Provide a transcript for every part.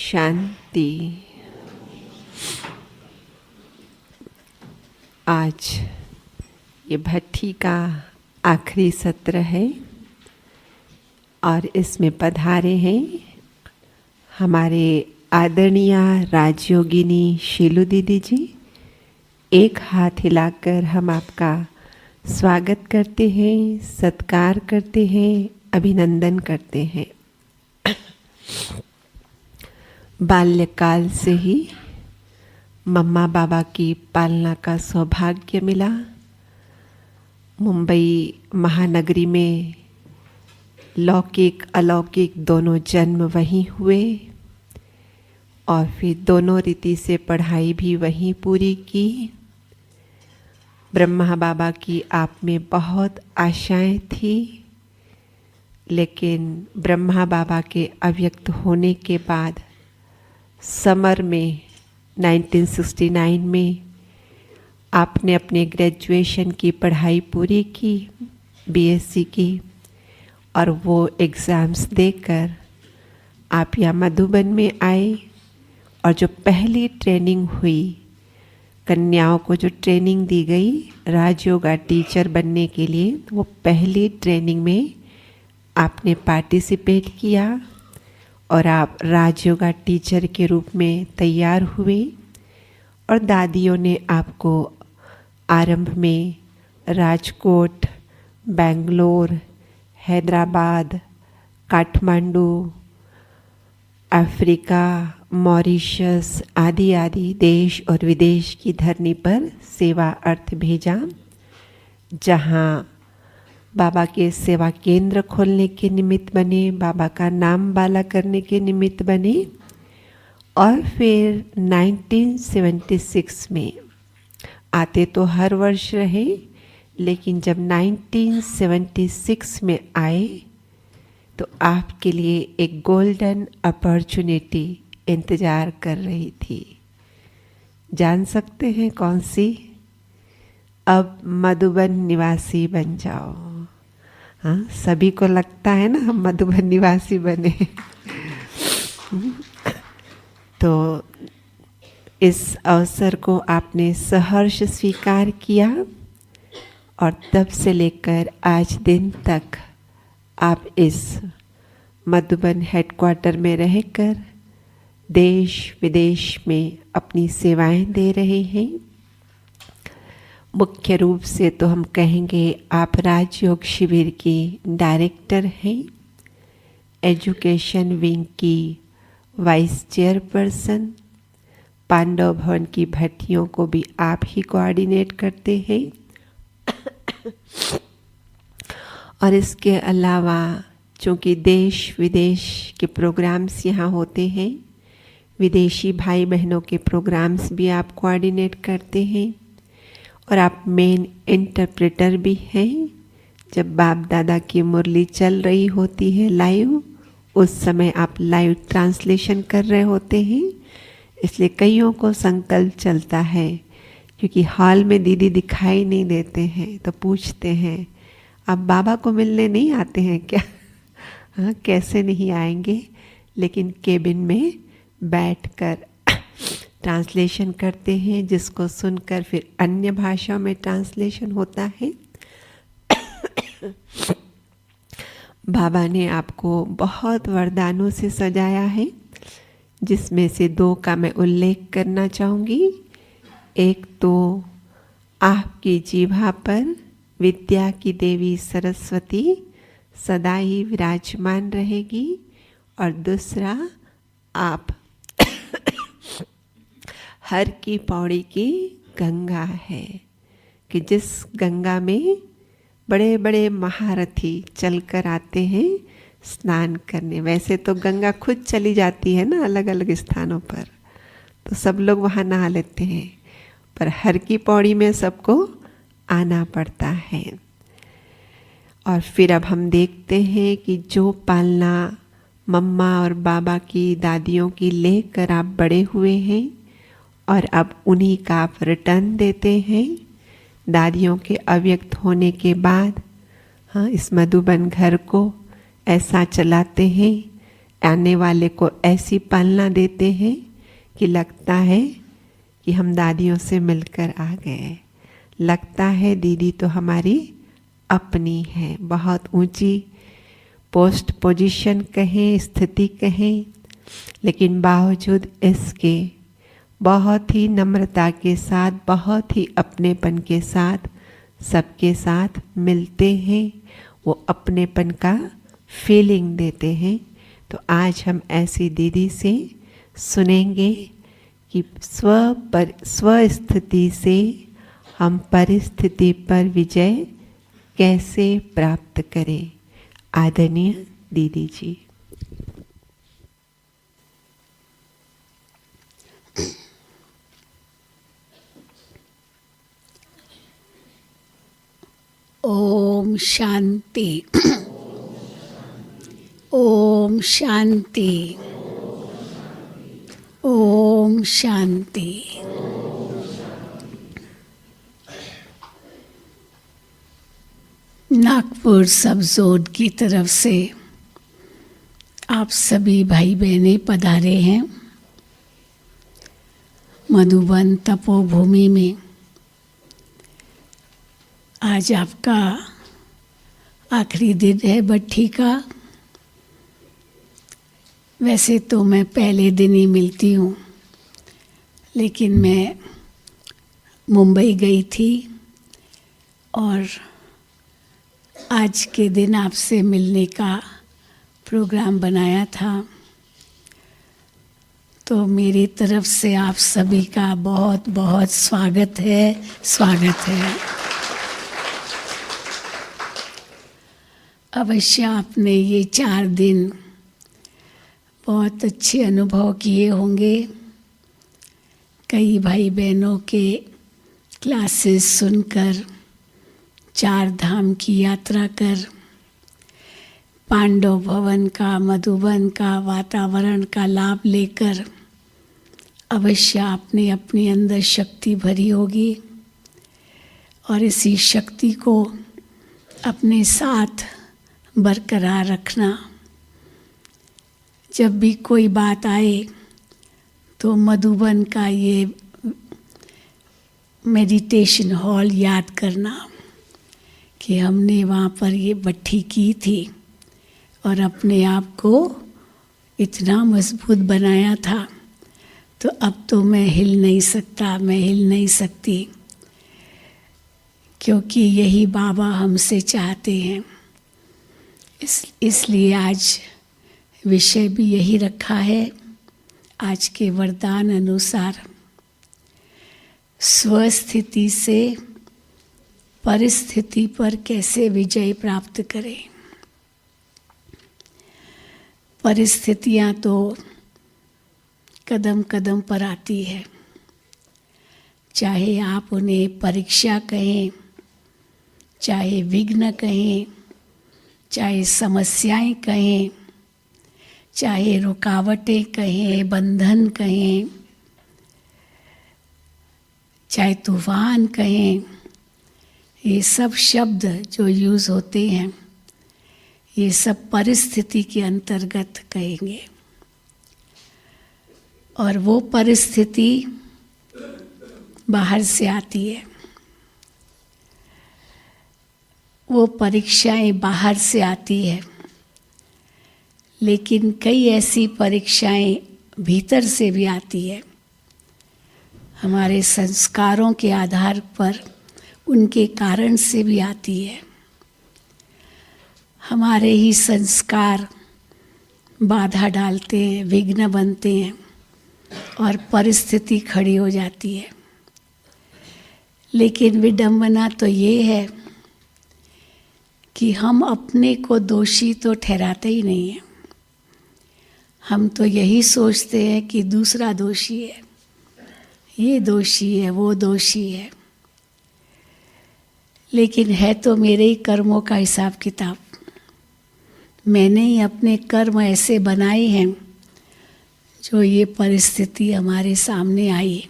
शांति। आज ये भट्ठी का आखिरी सत्र है और इसमें पधारे हैं हमारे आदरणीय राजयोगिनी शीलू दीदी जी। एक हाथ हिलाकर हम आपका स्वागत करते हैं, सत्कार करते हैं, अभिनंदन करते हैं। बाल्यकाल से ही मम्मा बाबा की पालना का सौभाग्य मिला। मुंबई महानगरी में लौकिक अलौकिक दोनों जन्म वहीं हुए और फिर दोनों रीति से पढ़ाई भी वहीं पूरी की। ब्रह्मा बाबा की आप में बहुत आशाएं थी, लेकिन ब्रह्मा बाबा के अव्यक्त होने के बाद समर में 1969 में आपने अपने ग्रेजुएशन की पढ़ाई पूरी की, बीएससी की, और वो एग्ज़ाम्स देकर आप यहाँ मधुबन में आए। और जो पहली ट्रेनिंग हुई, कन्याओं को जो ट्रेनिंग दी गई राजयोगा टीचर बनने के लिए, तो वो पहली ट्रेनिंग में आपने पार्टिसिपेट किया और आप राजयोगा टीचर के रूप में तैयार हुए। और दादियों ने आपको आरंभ में राजकोट, बेंगलोर, हैदराबाद, काठमांडू, अफ्रीका, मॉरिशस आदि आदि देश और विदेश की धरनी पर सेवा अर्थ भेजा, जहाँ बाबा के सेवा केंद्र खोलने के निमित्त बने, बाबा का नाम बाला करने के निमित्त बने। और फिर 1976 में आते तो हर वर्ष रहे, लेकिन जब 1976 में आए तो आपके लिए एक गोल्डन अपॉर्चुनिटी इंतज़ार कर रही थी। जान सकते हैं कौन सी? अब मधुबन निवासी बन जाओ। हाँ, सभी को लगता है ना हम मधुबन निवासी बने। तो इस अवसर को आपने सहर्ष स्वीकार किया और तब से लेकर आज दिन तक आप इस मधुबन हेडक्वार्टर में रहकर देश विदेश में अपनी सेवाएं दे रहे हैं। मुख्य रूप से तो हम कहेंगे आप राजयोग शिविर की डायरेक्टर हैं, एजुकेशन विंग की वाइस चेयरपर्सन, पांडव भवन की भट्टियों को भी आप ही कोऑर्डिनेट करते हैं। और इसके अलावा चूँकि देश विदेश के प्रोग्राम्स यहाँ होते हैं, विदेशी भाई बहनों के प्रोग्राम्स भी आप कोऑर्डिनेट करते हैं। और आप मेन इंटरप्रेटर भी हैं। जब बाप दादा की मुरली चल रही होती है लाइव, उस समय आप लाइव ट्रांसलेशन कर रहे होते हैं। इसलिए कईयों को संकल्प चलता है, क्योंकि हॉल में दीदी दिखाई नहीं देते हैं, तो पूछते हैं आप बाबा को मिलने नहीं आते हैं क्या? हाँ, कैसे नहीं आएंगे, लेकिन केबिन में बैठकर ट्रांसलेशन करते हैं, जिसको सुनकर फिर अन्य भाषाओं में ट्रांसलेशन होता है। बाबा ने आपको बहुत वरदानों से सजाया है, जिसमें से दो का मैं उल्लेख करना चाहूँगी। एक तो आपकी जीभा पर विद्या की देवी सरस्वती सदा ही विराजमान रहेगी, और दूसरा आप हर की पौड़ी की गंगा है, कि जिस गंगा में बड़े बड़े महारथी चलकर आते हैं स्नान करने। वैसे तो गंगा खुद चली जाती है ना अलग अलग स्थानों पर, तो सब लोग वहाँ नहा लेते हैं, पर हर की पौड़ी में सबको आना पड़ता है। और फिर अब हम देखते हैं कि जो पालना मम्मा और बाबा की, दादियों की लेकर आप बड़े हुए हैं, और अब उन्हीं का आप रिटर्न देते हैं। दादियों के अव्यक्त होने के बाद हाँ, इस मधुबन घर को ऐसा चलाते हैं आने वाले को ऐसी पालना देते हैं कि लगता है कि हम दादियों से मिलकर आ गए, लगता है दीदी तो हमारी अपनी है। बहुत ऊंची पोस्ट पोजीशन कहें, स्थिति कहें, लेकिन बावजूद इसके बहुत ही नम्रता के साथ, बहुत ही अपनेपन के साथ सबके साथ मिलते हैं, वो अपनेपन का फीलिंग देते हैं। तो आज हम ऐसी दीदी से सुनेंगे कि स्व स्थिति से हम परिस्थिति पर विजय कैसे प्राप्त करें। आदरणीय दीदी जी। ओम शांति। ओम शांति। ओम शांति। नागपुर सब जोन की तरफ से आप सभी भाई बहनें पधारे हैं। मधुबन तपोभूमि में आज आपका आखिरी दिन है भट्ठी का। वैसे तो मैं पहले दिन ही मिलती हूँ, लेकिन मैं मुंबई गई थी और आज के दिन आपसे मिलने का प्रोग्राम बनाया था। तो मेरी तरफ से आप सभी का बहुत बहुत स्वागत है, स्वागत है। अवश्य आपने ये 4 दिन बहुत अच्छे अनुभव किए होंगे। कई भाई बहनों के क्लासेस सुनकर, 4 धाम की यात्रा कर, पांडव भवन का, मधुबन का वातावरण का लाभ लेकर अवश्य आपने अपने अंदर शक्ति भरी होगी और इसी शक्ति को अपने साथ बरकरार रखना। जब भी कोई बात आए तो मधुबन का ये मेडिटेशन हॉल याद करना कि हमने वहाँ पर ये भट्ठी की थी और अपने आप को इतना मजबूत बनाया था। तो अब तो मैं हिल नहीं सकता, मैं हिल नहीं सकती, क्योंकि यही बाबा हमसे चाहते हैं। इसलिए आज विषय भी यही रखा है। आज के वरदान अनुसार स्वस्थिति से परिस्थिति पर कैसे विजय प्राप्त करें। परिस्थितियां तो कदम कदम पर आती है, चाहे आप उन्हें परीक्षा कहें, चाहे विघ्न कहें, चाहे समस्याएं कहें, चाहे रुकावटें कहें, बंधन कहें, चाहे तूफान कहें। ये सब शब्द जो यूज़ होते हैं, ये सब परिस्थिति के अंतर्गत कहेंगे। और वो परिस्थिति बाहर से आती है, वो परीक्षाएं बाहर से आती है, लेकिन कई ऐसी परीक्षाएं भीतर से भी आती है। हमारे संस्कारों के आधार पर उनके कारण से भी आती है। हमारे ही संस्कार बाधा डालते हैं, विघ्न बनते हैं और परिस्थिति खड़ी हो जाती है। लेकिन विडंबना तो ये है कि हम अपने को दोषी तो ठहराते ही नहीं हैं। हम तो यही सोचते हैं कि दूसरा दोषी है, ये दोषी है, वो दोषी है। लेकिन है तो मेरे ही कर्मों का हिसाब किताब। मैंने ही अपने कर्म ऐसे बनाए हैं जो ये परिस्थिति हमारे सामने आई।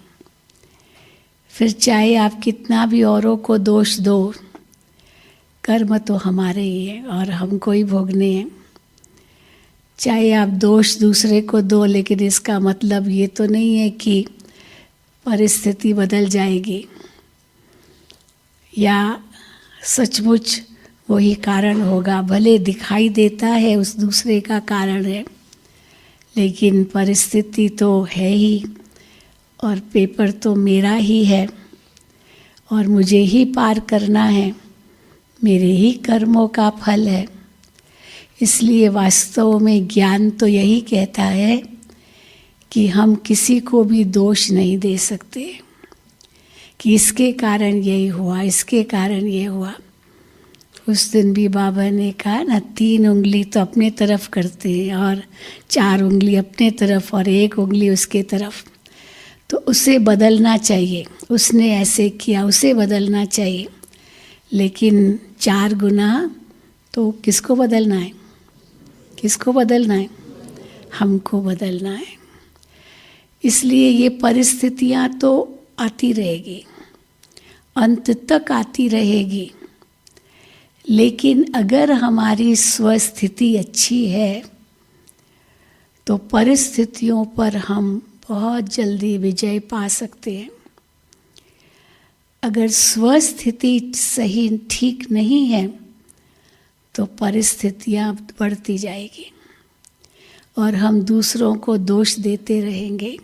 फिर चाहे आप कितना भी औरों को दोष दो, कर्म तो हमारे ही है और हमको ही भोगने हैं। चाहे आप दोष दूसरे को दो, लेकिन इसका मतलब ये तो नहीं है कि परिस्थिति बदल जाएगी या सचमुच वही कारण होगा। भले दिखाई देता है उस दूसरे का कारण है, लेकिन परिस्थिति तो है ही और पेपर तो मेरा ही है और मुझे ही पार करना है, मेरे ही कर्मों का फल है। इसलिए वास्तव में ज्ञान तो यही कहता है कि हम किसी को भी दोष नहीं दे सकते कि इसके कारण यही हुआ, इसके कारण ये हुआ। उस दिन भी बाबा ने कहा ना, 3 उंगली तो अपने तरफ करते हैं और 4 उंगली अपने तरफ और 1 उंगली उसके तरफ। तो उसे बदलना चाहिए, उसने ऐसे किया उसे बदलना चाहिए, लेकिन 4 गुना तो किसको बदलना है? किसको बदलना है? हमको बदलना है। इसलिए ये परिस्थितियाँ तो आती रहेगी, अंत तक आती रहेगी, लेकिन अगर हमारी स्वस्थिति अच्छी है तो परिस्थितियों पर हम बहुत जल्दी विजय पा सकते हैं। अगर स्वस्थिति सही ठीक नहीं है तो परिस्थितियाँ बढ़ती जाएगी और हम दूसरों को दोष देते रहेंगे,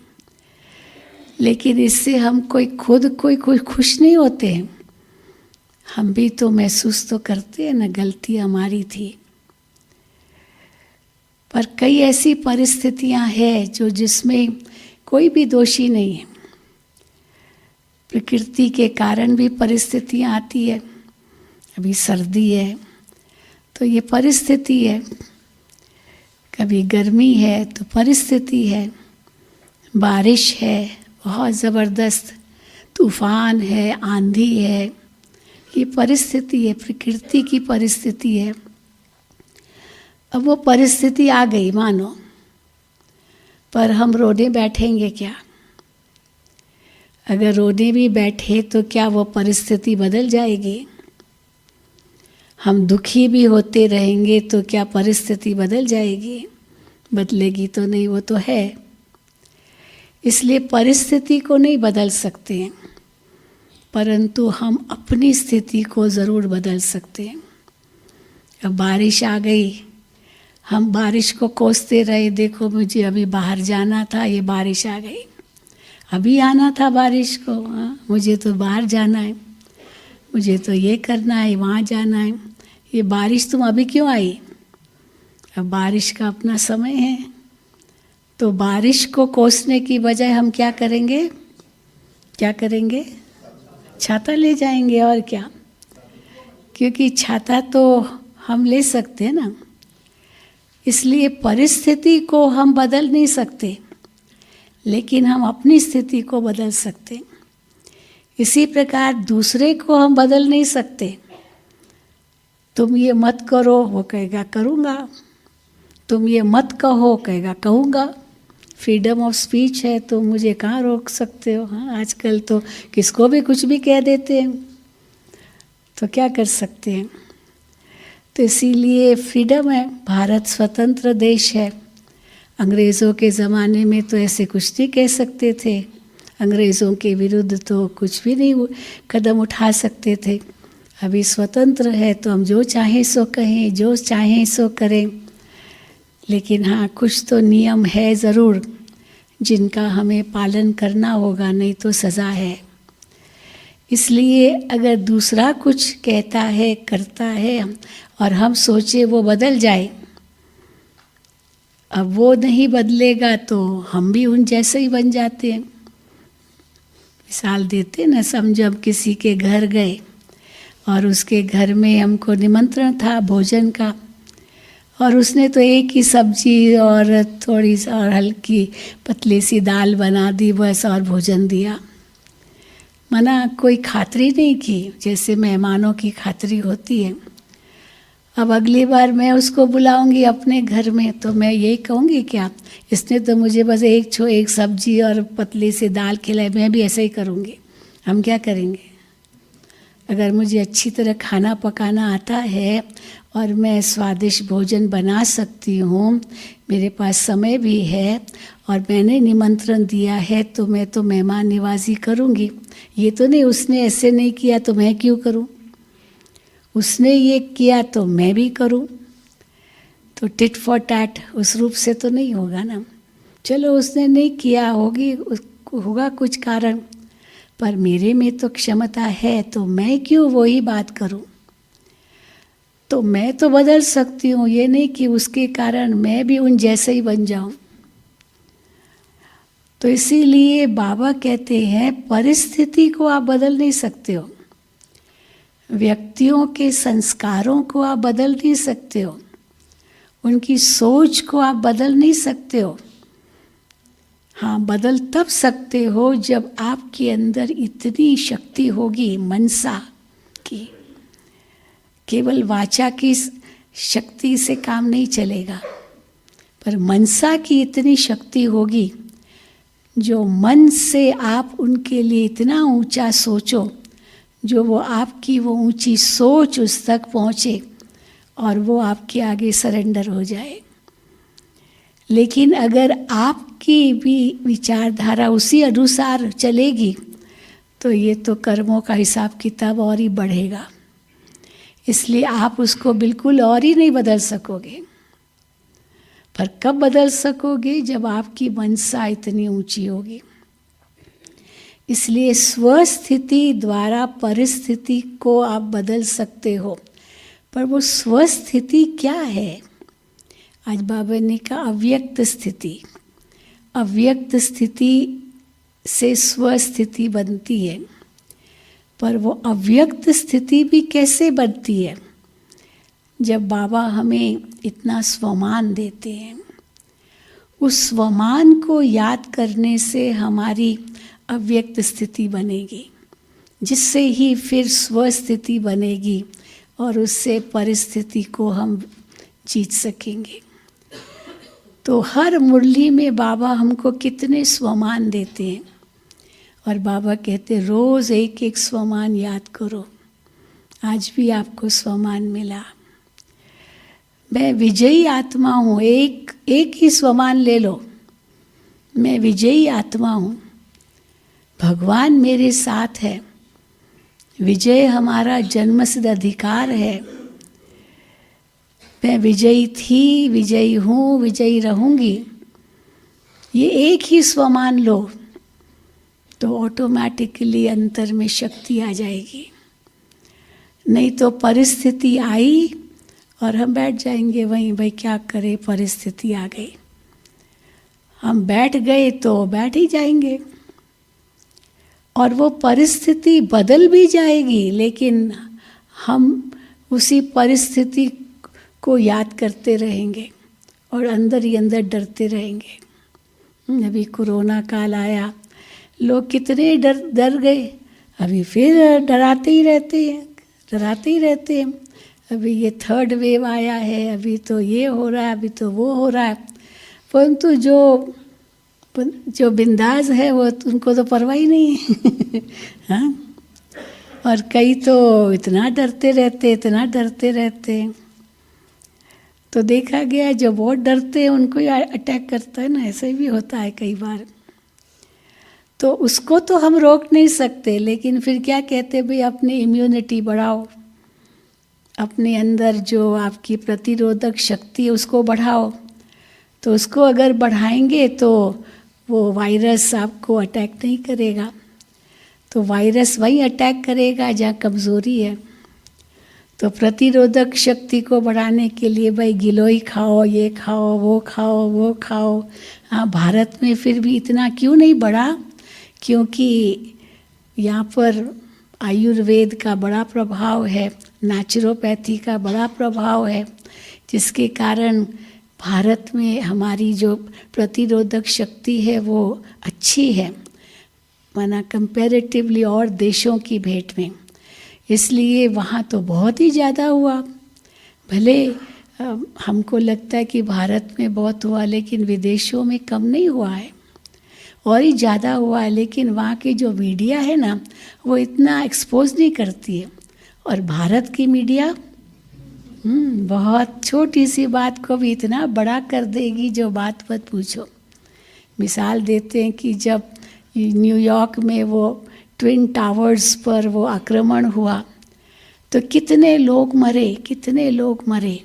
लेकिन इससे हम कोई खुश नहीं होते हैं। हम भी तो महसूस तो करते हैं ना, गलती हमारी थी। पर कई ऐसी परिस्थितियां हैं जो जिसमें कोई भी दोषी नहीं है। प्रकृति के कारण भी परिस्थितियां आती है। अभी सर्दी है तो ये परिस्थिति है, कभी गर्मी है तो परिस्थिति है, बारिश है बहुत ज़बरदस्त, तूफान है, आंधी है, ये परिस्थिति है, प्रकृति की परिस्थिति है। अब वो परिस्थिति आ गई मानो, पर हम रोने बैठेंगे क्या? अगर रोने भी बैठे तो क्या वो परिस्थिति बदल जाएगी? हम दुखी भी होते रहेंगे तो क्या परिस्थिति बदल जाएगी? बदलेगी तो नहीं, वो तो है। इसलिए परिस्थिति को नहीं बदल सकते हैं, परंतु हम अपनी स्थिति को ज़रूर बदल सकते हैं। अब बारिश आ गई, हम बारिश को कोसते रहे, देखो मुझे अभी बाहर जाना था, ये बारिश आ गई, अभी आना था बारिश को, मुझे तो बाहर जाना है, मुझे तो ये करना है, वहाँ जाना है, ये बारिश तुम अभी क्यों आई? अब बारिश का अपना समय है। तो बारिश को कोसने की बजाय हम क्या करेंगे? क्या करेंगे? छाता ले जाएंगे और क्या, क्योंकि छाता तो हम ले सकते हैं ना। इसलिए परिस्थिति को हम बदल नहीं सकते, लेकिन हम अपनी स्थिति को बदल सकते। इसी प्रकार दूसरे को हम बदल नहीं सकते। तुम ये मत करो, वो कहेगा करूँगा, तुम ये मत कहो, कहेगा कहूँगा। फ्रीडम ऑफ स्पीच है तो मुझे कहाँ रोक सकते हो? हाँ, आजकल तो किसको भी कुछ भी कह देते हैं, तो क्या कर सकते हैं? तो इसीलिए फ्रीडम है। भारत स्वतंत्र देश है। अंग्रेज़ों के ज़माने में तो ऐसे कुछ नहीं कह सकते थे, अंग्रेज़ों के विरुद्ध तो कुछ भी नहीं कदम उठा सकते थे। अभी स्वतंत्र है तो हम जो चाहें सो कहें, जो चाहें सो करें, लेकिन हाँ कुछ तो नियम है ज़रूर जिनका हमें पालन करना होगा, नहीं तो सज़ा है। इसलिए अगर दूसरा कुछ कहता है, करता है और हम सोचे वो बदल जाए, अब वो नहीं बदलेगा तो हम भी उन जैसे ही बन जाते हैं। मिसाल देते ना, समझो हम किसी के घर गए और उसके घर में हमको निमंत्रण था भोजन का, और उसने तो एक ही सब्जी और थोड़ी सी और हल्की पतली सी दाल बना दी बस, और भोजन दिया। मना कोई खातिरी नहीं की, जैसे मेहमानों की खातिरी होती है। अब अगली बार मैं उसको बुलाऊंगी अपने घर में तो मैं यही कहूँगी क्या, इसने तो मुझे बस एक सब्जी और पतली सी दाल खिलाई, मैं भी ऐसे ही करूँगी। हम क्या करेंगे? अगर मुझे अच्छी तरह खाना पकाना आता है और मैं स्वादिष्ट भोजन बना सकती हूँ, मेरे पास समय भी है और मैंने निमंत्रण दिया है, तो मैं तो मेहमान नवाजी करूँगी। ये तो नहीं उसने ऐसे नहीं किया तो मैं क्यों करूँ, उसने ये किया तो मैं भी करूँ। तो टिट फॉर टैट उस रूप से तो नहीं होगा ना। चलो उसने नहीं किया, होगा कुछ कारण, पर मेरे में तो क्षमता है, तो मैं क्यों वही बात करूं। तो मैं तो बदल सकती हूँ, ये नहीं कि उसके कारण मैं भी उन जैसे ही बन जाऊं। तो इसीलिए बाबा कहते हैं परिस्थिति को आप बदल नहीं सकते हो, व्यक्तियों के संस्कारों को आप बदल नहीं सकते हो, उनकी सोच को आप बदल नहीं सकते हो। हाँ, बदल तब सकते हो जब आपके अंदर इतनी शक्ति होगी मनसा की। केवल वाचा की शक्ति से काम नहीं चलेगा, पर मनसा की इतनी शक्ति होगी जो मन से आप उनके लिए इतना ऊंचा सोचो, जो वो आपकी वो ऊंची सोच उस तक पहुँचे और वो आपके आगे सरेंडर हो जाए। लेकिन अगर आपकी भी विचारधारा उसी अनुसार चलेगी तो ये तो कर्मों का हिसाब किताब और ही बढ़ेगा। इसलिए आप उसको बिल्कुल और ही नहीं बदल सकोगे। पर कब बदल सकोगे, जब आपकी मनसा इतनी ऊंची होगी। इसलिए स्वस्थिति द्वारा परिस्थिति को आप बदल सकते हो, पर वो स्वस्थिति क्या है। आज बाबा ने कहा अव्यक्त स्थिति। अव्यक्त स्थिति से स्वस्थिति बनती है, पर वो अव्यक्त स्थिति भी कैसे बनती है, जब बाबा हमें इतना स्वमान देते हैं। उस स्वमान को याद करने से हमारी अव्यक्त स्थिति बनेगी, जिससे ही फिर स्वस्थिति बनेगी और उससे परिस्थिति को हम जीत सकेंगे। तो हर मुरली में बाबा हमको कितने स्वमान देते हैं, और बाबा कहते रोज़ एक एक स्वमान याद करो। आज भी आपको स्वमान मिला, मैं विजयी आत्मा हूँ। एक ही स्वमान ले लो, मैं विजयी आत्मा हूँ, भगवान मेरे साथ है, विजय हमारा जन्मसिद्ध अधिकार है, मैं विजयी थी, विजयी हूँ, विजयी रहूँगी। ये एक ही स्वमान लो तो ऑटोमेटिकली अंतर में शक्ति आ जाएगी। नहीं तो परिस्थिति आई और हम बैठ जाएंगे वहीं, भाई क्या करें, परिस्थिति आ गई, हम बैठ गए तो बैठ ही जाएंगे और वो परिस्थिति बदल भी जाएगी, लेकिन हम उसी परिस्थिति को याद करते रहेंगे और अंदर ही अंदर डरते रहेंगे। अभी कोरोना काल आया, लोग कितने डर गए, अभी फिर डराते ही रहते हैं। अभी ये थर्ड वेव आया है, अभी तो ये हो रहा है, अभी तो वो हो रहा है। परंतु जो बिंदास है वो उनको तो परवाह ही नहीं है। हाँ, और कई तो इतना डरते रहते हैं। तो देखा गया जो बहुत डरते हैं उनको ही अटैक करता है ना, ऐसे भी होता है कई बार। तो उसको तो हम रोक नहीं सकते, लेकिन फिर क्या कहते हैं भाई, अपनी इम्यूनिटी बढ़ाओ, अपने अंदर जो आपकी प्रतिरोधक शक्ति है उसको बढ़ाओ। तो उसको अगर बढ़ाएंगे तो वो वायरस आपको अटैक नहीं करेगा। तो वायरस वही अटैक करेगा जहाँ कमज़ोरी है। तो प्रतिरोधक शक्ति को बढ़ाने के लिए भाई गिलोय खाओ, ये खाओ, वो खाओ। हाँ, भारत में फिर भी इतना क्यों नहीं बढ़ा, क्योंकि यहाँ पर आयुर्वेद का बड़ा प्रभाव है, नेचुरोपैथी का बड़ा प्रभाव है, जिसके कारण भारत में हमारी जो प्रतिरोधक शक्ति है वो अच्छी है, माना कंपैरेटिवली और देशों की भेंट में। इसलिए वहाँ तो बहुत ही ज़्यादा हुआ। भले हमको लगता है कि भारत में बहुत हुआ, लेकिन विदेशों में कम नहीं हुआ है। और ही ज़्यादा हुआ है, लेकिन वहाँ की जो मीडिया है ना वो इतना एक्सपोज नहीं करती है। और भारत की मीडिया बहुत छोटी सी बात को भी इतना बड़ा कर देगी, जो बात मत पूछो। मिसाल देते हैं कि जब न्यूयॉर्क में वो ट्विन टावर्स पर वो आक्रमण हुआ तो कितने लोग मरे, कितने लोग मरे,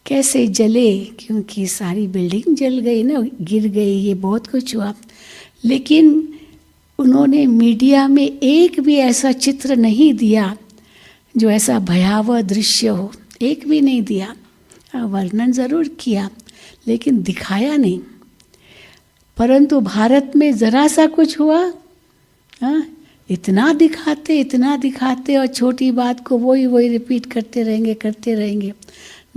कैसे जले, क्योंकि सारी बिल्डिंग जल गई ना, गिर गई, ये बहुत कुछ हुआ। लेकिन उन्होंने मीडिया में एक भी ऐसा चित्र नहीं दिया जो ऐसा भयावह दृश्य हो, एक भी नहीं दिया। वर्णन ज़रूर किया लेकिन दिखाया नहीं। परंतु भारत में ज़रा सा कुछ हुआ, इतना दिखाते और छोटी बात को वही रिपीट करते रहेंगे।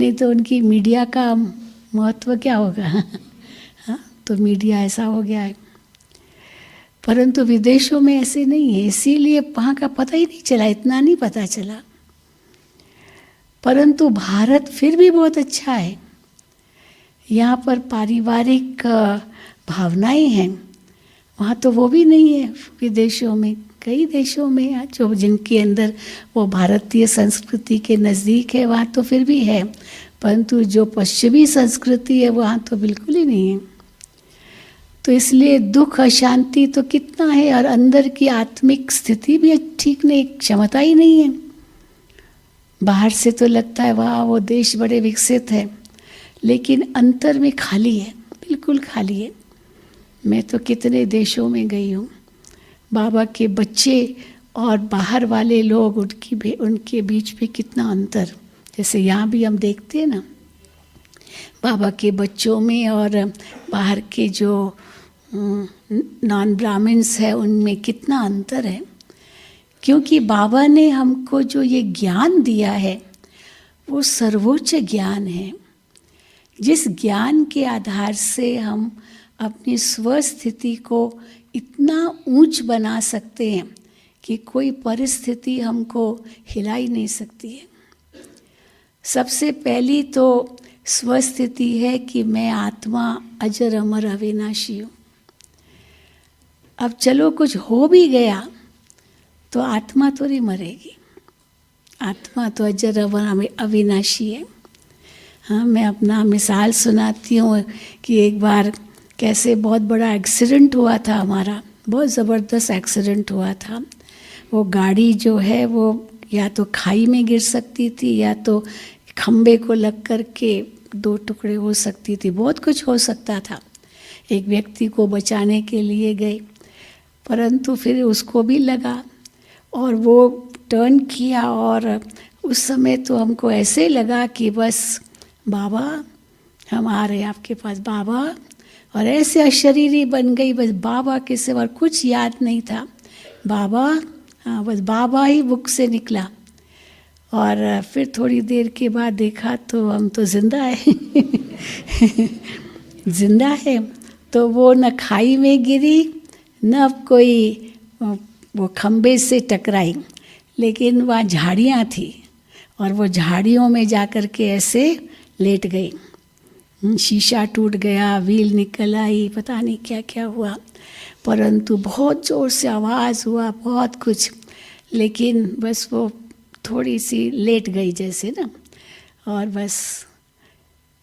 नहीं तो उनकी मीडिया का महत्व क्या होगा। तो मीडिया ऐसा हो गया है। परंतु विदेशों में ऐसे नहीं है, इसीलिए वहाँ का पता ही नहीं चला, इतना नहीं पता चला। परंतु भारत फिर भी बहुत अच्छा है। यहाँ पर पारिवारिक भावनाएं हैं, वहाँ तो वो भी नहीं है। विदेशों में, कई देशों में जो जिनके अंदर वो भारतीय संस्कृति के नज़दीक है, वहाँ तो फिर भी है। परंतु जो पश्चिमी संस्कृति है वहाँ तो बिल्कुल ही नहीं है। तो इसलिए दुख अशांति तो कितना है, और अंदर की आत्मिक स्थिति भी ठीक नहीं, क्षमता ही नहीं है। बाहर से तो लगता है वाह वो देश बड़े विकसित है, लेकिन अंतर में खाली है, बिल्कुल खाली है। मैं तो कितने देशों में गई हूँ, बाबा के बच्चे और बाहर वाले लोग, उनके बीच में कितना अंतर। जैसे यहाँ भी हम देखते हैं ना, बाबा के बच्चों में और बाहर के जो नॉन ब्राह्मण्स है उनमें कितना अंतर है। क्योंकि बाबा ने हमको जो ये ज्ञान दिया है वो सर्वोच्च ज्ञान है, जिस ज्ञान के आधार से हम अपनी स्वस्थिति को इतना ऊंच बना सकते हैं कि कोई परिस्थिति हमको हिला ही नहीं सकती है। सबसे पहली तो स्वस्थिति है कि मैं आत्मा अजर अमर अविनाशी हूँ। अब चलो कुछ हो भी गया तो आत्मा तो नहीं मरेगी, आत्मा तो अजर अमर अविनाशी है। हाँ, मैं अपना मिसाल सुनाती हूँ कि एक बार कैसे बहुत बड़ा एक्सीडेंट हुआ था हमारा, बहुत ज़बरदस्त एक्सीडेंट हुआ था। वो गाड़ी जो है वो या तो खाई में गिर सकती थी या तो खम्बे को लग कर के 2 टुकड़े हो सकती थी, बहुत कुछ हो सकता था। एक व्यक्ति को बचाने के लिए गए, परंतु फिर उसको भी लगा और वो टर्न किया, और उस समय तो हमको ऐसे लगा कि बस बाबा हम आ रहे हैं आपके पास बाबा, और ऐसे अशरीरी बन गई, बस बाबा के सिवा कुछ याद नहीं था। बाबा, हाँ बस बाबा ही बुक से निकला। और फिर थोड़ी देर के बाद देखा तो हम तो जिंदा है जिंदा है। तो वो न खाई में गिरी न कोई वो खम्बे से टकराई, लेकिन वहाँ झाड़ियाँ थी और वो झाड़ियों में जा कर के ऐसे लेट गई। शीशा टूट गया, व्हील निकल आई, पता नहीं क्या क्या हुआ, परंतु बहुत ज़ोर से आवाज़ हुआ, बहुत कुछ, लेकिन बस वो थोड़ी सी लेट गई जैसे ना, और बस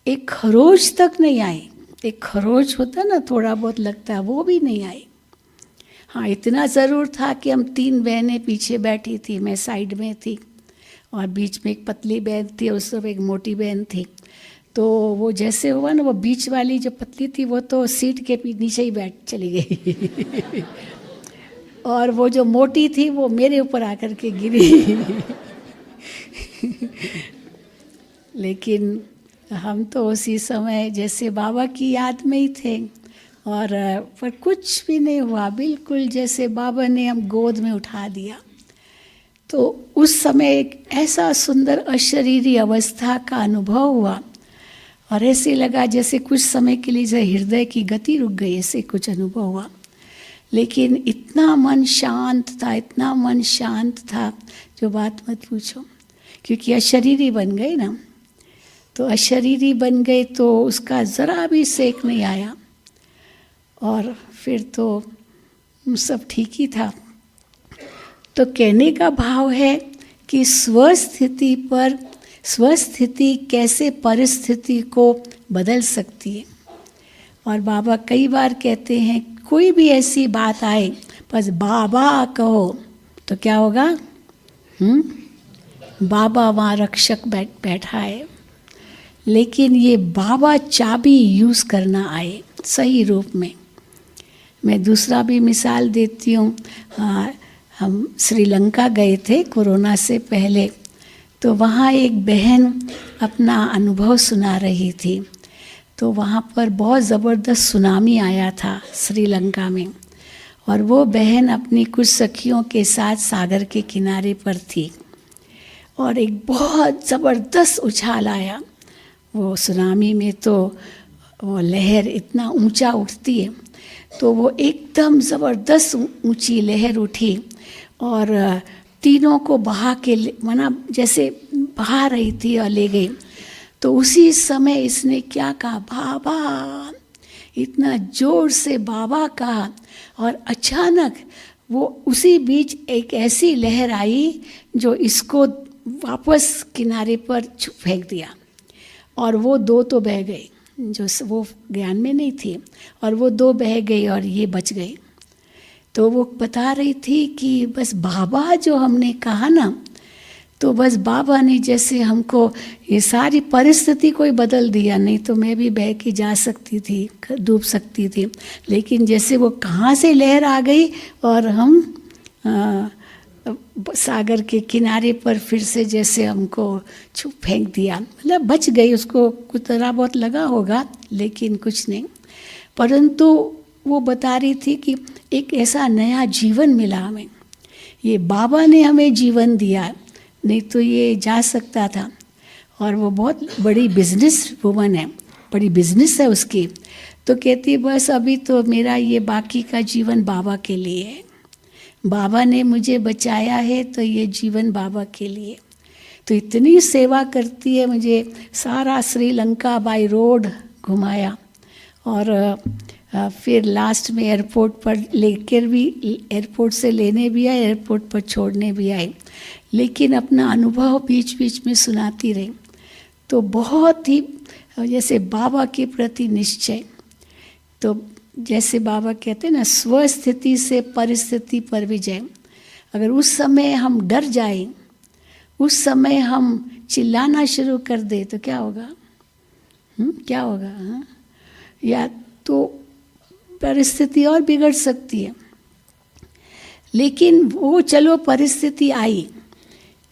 एक खरोच तक नहीं आई। एक खरोच होता ना, थोड़ा बहुत लगता है, वो भी नहीं आई। हाँ, इतना ज़रूर था कि हम 3 बहनें पीछे बैठी थी, मैं साइड में थी और बीच में एक पतली बहन थी, उस समय एक मोटी बहन थी। तो वो जैसे हुआ ना, वो बीच वाली जो पतली थी वो तो सीट के नीचे ही बैठ चली गई और वो जो मोटी थी वो मेरे ऊपर आकर के गिरी लेकिन हम तो उसी समय जैसे बाबा की याद में ही थे, और पर कुछ भी नहीं हुआ, बिल्कुल जैसे बाबा ने हम गोद में उठा दिया। तो उस समय एक ऐसा सुंदर अशरीरी अवस्था का अनुभव हुआ, और ऐसे लगा जैसे कुछ समय के लिए जैसे हृदय की गति रुक गई, ऐसे कुछ अनुभव हुआ। लेकिन इतना मन शांत था, इतना मन शांत था, जो बात मत पूछो। क्योंकि अशरीरी बन गए ना, तो अशरीरी बन गए तो उसका ज़रा भी सेक नहीं आया। और फिर तो सब ठीक ही था। तो कहने का भाव है कि स्वस्थिति कैसे परिस्थिति को बदल सकती है। और बाबा कई बार कहते हैं कोई भी ऐसी बात आए बस बाबा कहो तो क्या होगा? बाबा वहाँ रक्षक बैठा है। लेकिन ये बाबा चाबी यूज़ करना आए सही रूप में। मैं दूसरा भी मिसाल देती हूँ। हम श्रीलंका गए थे कोरोना से पहले, तो वहाँ एक बहन अपना अनुभव सुना रही थी। तो वहाँ पर बहुत ज़बरदस्त सुनामी आया था श्रीलंका में, और वो बहन अपनी कुछ सखियों के साथ सागर के किनारे पर थी, और एक बहुत ज़बरदस्त उछाल आया। वो सुनामी में तो वो लहर इतना ऊंचा उठती है, तो वो एकदम ज़बरदस्त ऊंची लहर उठी और तीनों को बहा के जैसे बहा रही थी और ले गई। तो उसी समय इसने क्या कहा? बाबा, इतना ज़ोर से बाबा कहा, और अचानक वो उसी बीच एक ऐसी लहर आई जो इसको वापस किनारे पर फेंक दिया, और वो दो तो बह गए, जो वो ज्ञान में नहीं थी, और वो दो बह गई और ये बच गई। तो वो बता रही थी कि बस बाबा जो हमने कहा ना, तो बस बाबा ने जैसे हमको ये सारी परिस्थिति को ही बदल दिया। नहीं तो मैं भी बह के जा सकती थी, डूब सकती थी, लेकिन जैसे वो कहाँ से लहर आ गई और हम सागर के किनारे पर फिर से जैसे हमको फेंक दिया। मतलब बच गई, उसको कुछ थोड़ा बहुत लगा होगा लेकिन कुछ नहीं। परंतु वो बता रही थी कि एक ऐसा नया जीवन मिला हमें, ये बाबा ने हमें जीवन दिया, नहीं तो ये जा सकता था। और वो बहुत बड़ी बिजनेस वुमन है, बड़ी बिजनेस है उसकी। तो कहती बस अभी तो मेरा ये बाकी का जीवन बाबा के लिए है, बाबा ने मुझे बचाया है तो ये जीवन बाबा के लिए। तो इतनी सेवा करती है, मुझे सारा श्रीलंका बाय रोड घुमाया, और फिर लास्ट में एयरपोर्ट पर लेकर भी, एयरपोर्ट से लेने भी आए, एयरपोर्ट पर छोड़ने भी आए, लेकिन अपना अनुभव बीच बीच में सुनाती रही। तो बहुत ही जैसे बाबा के प्रति निश्चय, तो जैसे बाबा कहते हैं ना, स्वस्थिति से परिस्थिति पर विजय। अगर उस समय हम डर जाएं, उस समय हम चिल्लाना शुरू कर दे तो क्या होगा? क्या होगा? हाँ? या तो परिस्थिति और बिगड़ सकती है। लेकिन वो चलो परिस्थिति आई,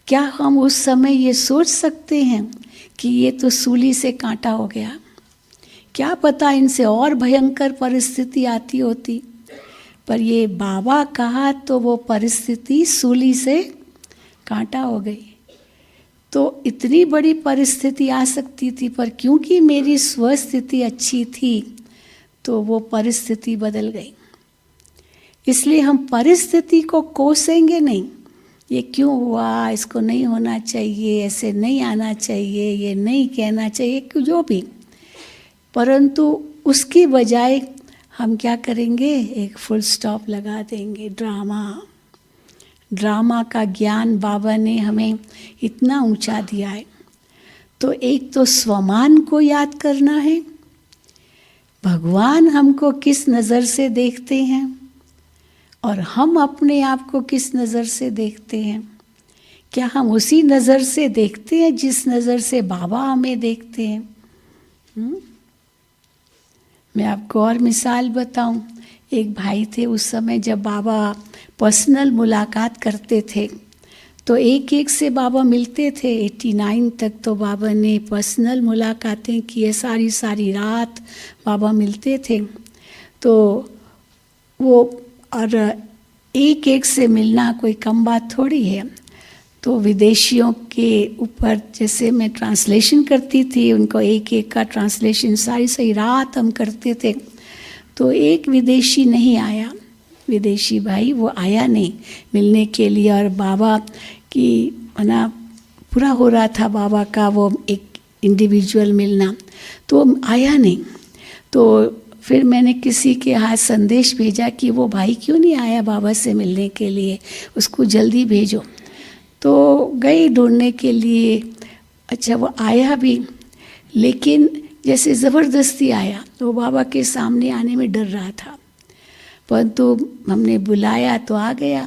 क्या हम उस समय ये सोच सकते हैं कि ये तो सूली से कांटा हो गया? क्या पता इनसे और भयंकर परिस्थिति आती होती। पर ये बाबा कहा तो वो परिस्थिति सूली से कांटा हो गई। तो इतनी बड़ी परिस्थिति आ सकती थी, पर क्योंकि मेरी स्वस्थिति अच्छी थी तो वो परिस्थिति बदल गई। इसलिए हम परिस्थिति को कोसेंगे नहीं, ये क्यों हुआ, इसको नहीं होना चाहिए, ऐसे नहीं आना चाहिए, ये नहीं कहना चाहिए, जो भी। परंतु उसकी बजाय हम क्या करेंगे? एक फुल स्टॉप लगा देंगे। ड्रामा का ज्ञान बाबा ने हमें इतना ऊंचा दिया है। तो एक तो स्वमान को याद करना है, भगवान हमको किस नज़र से देखते हैं और हम अपने आप को किस नज़र से देखते हैं। क्या हम उसी नज़र से देखते हैं जिस नज़र से बाबा हमें देखते हैं? मैं आपको और मिसाल बताऊं। एक भाई थे, उस समय जब बाबा पर्सनल मुलाकात करते थे तो एक एक से बाबा मिलते थे। 89 तक तो बाबा ने पर्सनल मुलाकातें की है, सारी सारी रात बाबा मिलते थे। तो वो और एक एक से मिलना कोई कम बात थोड़ी है। तो विदेशियों के ऊपर जैसे मैं ट्रांसलेशन करती थी, उनको एक एक का ट्रांसलेशन सारी सारी रात हम करते थे। तो एक विदेशी नहीं आया, विदेशी भाई वो आया नहीं मिलने के लिए। और बाबा की पूरा हो रहा था बाबा का वो एक इंडिविजुअल मिलना, तो आया नहीं। तो फिर मैंने किसी के हाथ संदेश भेजा कि वो भाई क्यों नहीं आया बाबा से मिलने के लिए, उसको जल्दी भेजो। तो गई ढूंढने के लिए। अच्छा, वो आया भी, लेकिन जैसे ज़बरदस्ती आया, तो वो बाबा के सामने आने में डर रहा था, परंतु हमने बुलाया तो आ गया।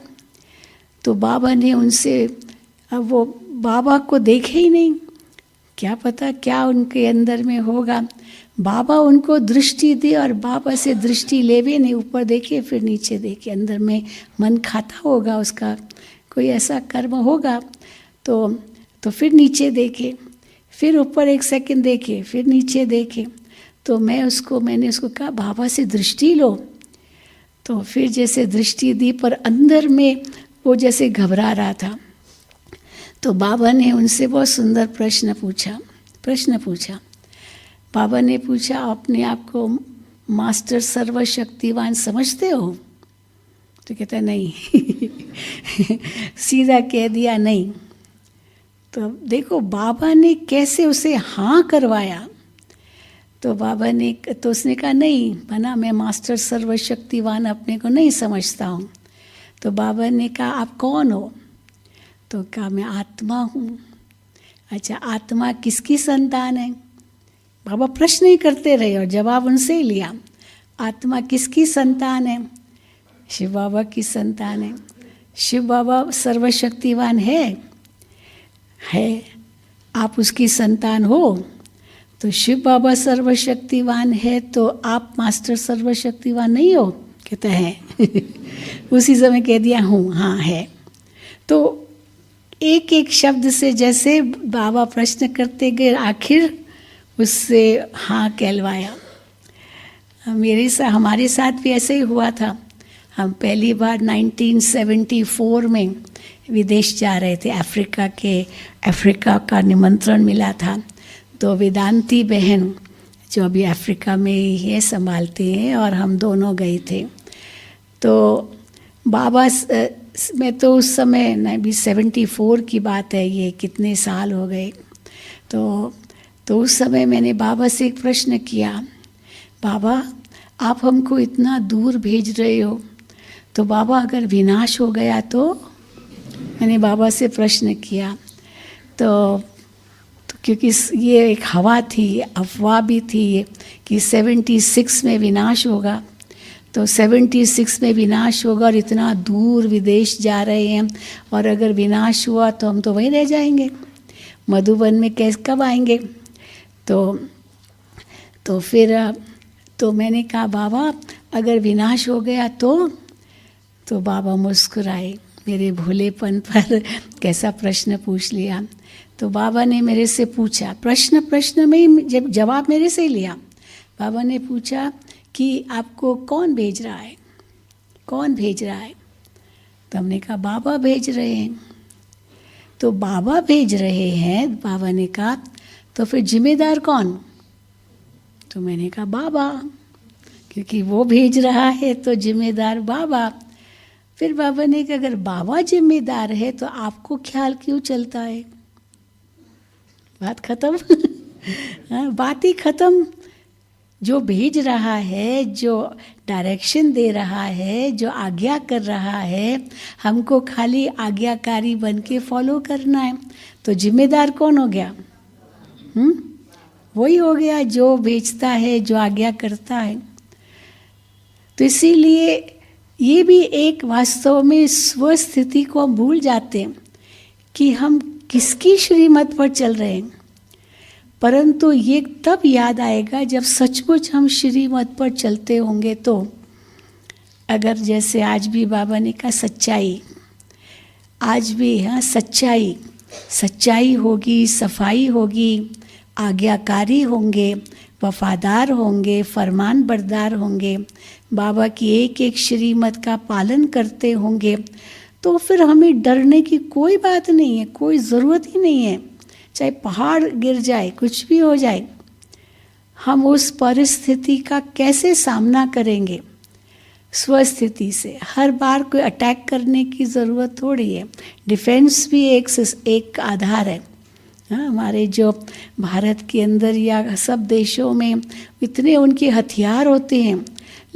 तो बाबा ने उनसे, अब वो बाबा को देखे ही नहीं, क्या पता क्या उनके अंदर में होगा। बाबा उनको दृष्टि दी और बाबा से दृष्टि लेवे नहीं, ऊपर देखे फिर नीचे देखे, अंदर में मन खाता होगा उसका, कोई ऐसा कर्म होगा। तो फिर नीचे देखे, फिर ऊपर एक सेकंड देखे, फिर नीचे देखे। तो मैंने उसको कहा बाबा से दृष्टि लो। तो फिर जैसे दृष्टि दी, पर अंदर में वो जैसे घबरा रहा था। तो बाबा ने उनसे बहुत सुंदर प्रश्न पूछा। बाबा ने पूछा, अपने आप को मास्टर सर्वशक्तिवान समझते हो? तो कहता नहीं। सीधा कह दिया नहीं। तो देखो बाबा ने कैसे उसे हाँ करवाया। तो बाबा ने, तो उसने कहा नहीं बना, मैं मास्टर सर्वशक्तिवान अपने को नहीं समझता हूँ। तो बाबा ने कहा आप कौन हो? तो कहा मैं आत्मा हूँ। अच्छा, आत्मा किसकी संतान है? बाबा प्रश्न ही करते रहे और जवाब उनसे ही लिया। आत्मा किसकी संतान है? शिव बाबा की संतान है। शिव बाबा सर्वशक्तिवान है। आप उसकी संतान हो। तो शिव बाबा सर्वशक्तिवान है, तो आप मास्टर सर्वशक्तिवान नहीं हो? कहता है। उसी समय कह दिया हूँ, हाँ है। तो एक एक शब्द से जैसे बाबा प्रश्न करते गए, आखिर उससे हाँ कहलवाया। हमारे साथ भी ऐसे ही हुआ था। हम पहली बार 1974 में विदेश जा रहे थे, अफ्रीका का निमंत्रण मिला था। तो वेदांती बहन जो अभी अफ्रीका में ही है संभालती हैं, और हम दोनों गए थे। तो बाबा मैं तो उस समय भी 74 की बात है, ये कितने साल हो गए। तो उस समय मैंने बाबा से एक प्रश्न किया, बाबा आप हमको इतना दूर भेज रहे हो, तो बाबा अगर विनाश हो गया तो? मैंने बाबा से प्रश्न किया। तो क्योंकि ये एक हवा थी, अफवाह भी थी कि 76 में विनाश होगा। तो 76 में विनाश होगा और इतना दूर विदेश जा रहे हैं, और अगर विनाश हुआ तो हम तो वहीं रह जाएंगे, मधुबन में कब आएंगे? तो फिर तो मैंने कहा बाबा अगर विनाश हो गया तो बाबा मुस्कुराए मेरे भोलेपन पर, कैसा प्रश्न पूछ लिया। तो बाबा ने मेरे से पूछा, प्रश्न में ही जब जवाब मेरे से ही लिया। बाबा ने पूछा कि आपको कौन भेज रहा है? तो हमने कहा बाबा भेज रहे हैं। तो बाबा भेज रहे हैं, बाबा ने कहा तो फिर जिम्मेदार कौन? तो मैंने कहा बाबा, क्योंकि वो भेज रहा है तो जिम्मेदार बाबा। फिर बाबा ने कहा अगर बाबा जिम्मेदार है तो आपको ख्याल क्यों चलता है? बात खत्म। बात ही खत्म। जो भेज रहा है, जो डायरेक्शन दे रहा है, जो आज्ञा कर रहा है, हमको खाली आज्ञाकारी बन के फॉलो करना है। तो जिम्मेदार कौन हो गया? वही हो गया जो भेजता है, जो आज्ञा करता है। तो इसीलिए ये भी एक वास्तव में स्वस्थिति को हम भूल जाते हैं कि हम किसकी श्रीमत पर चल रहे हैं। परंतु ये तब याद आएगा जब सचमुच हम श्रीमत पर चलते होंगे। तो अगर जैसे आज भी बाबा ने कहा सच्चाई, आज भी सच्चाई होगी, सफाई होगी, आज्ञाकारी होंगे, वफादार होंगे, फरमान बरदार होंगे, बाबा की एक एक श्रीमत का पालन करते होंगे, तो फिर हमें डरने की कोई बात नहीं है, कोई ज़रूरत ही नहीं है। चाहे पहाड़ गिर जाए, कुछ भी हो जाए, हम उस परिस्थिति का कैसे सामना करेंगे? स्वस्थिति से। हर बार कोई अटैक करने की ज़रूरत थोड़ी है। डिफेंस भी एक आधार है। हाँ, हमारे जो भारत के अंदर या सब देशों में इतने उनके हथियार होते हैं,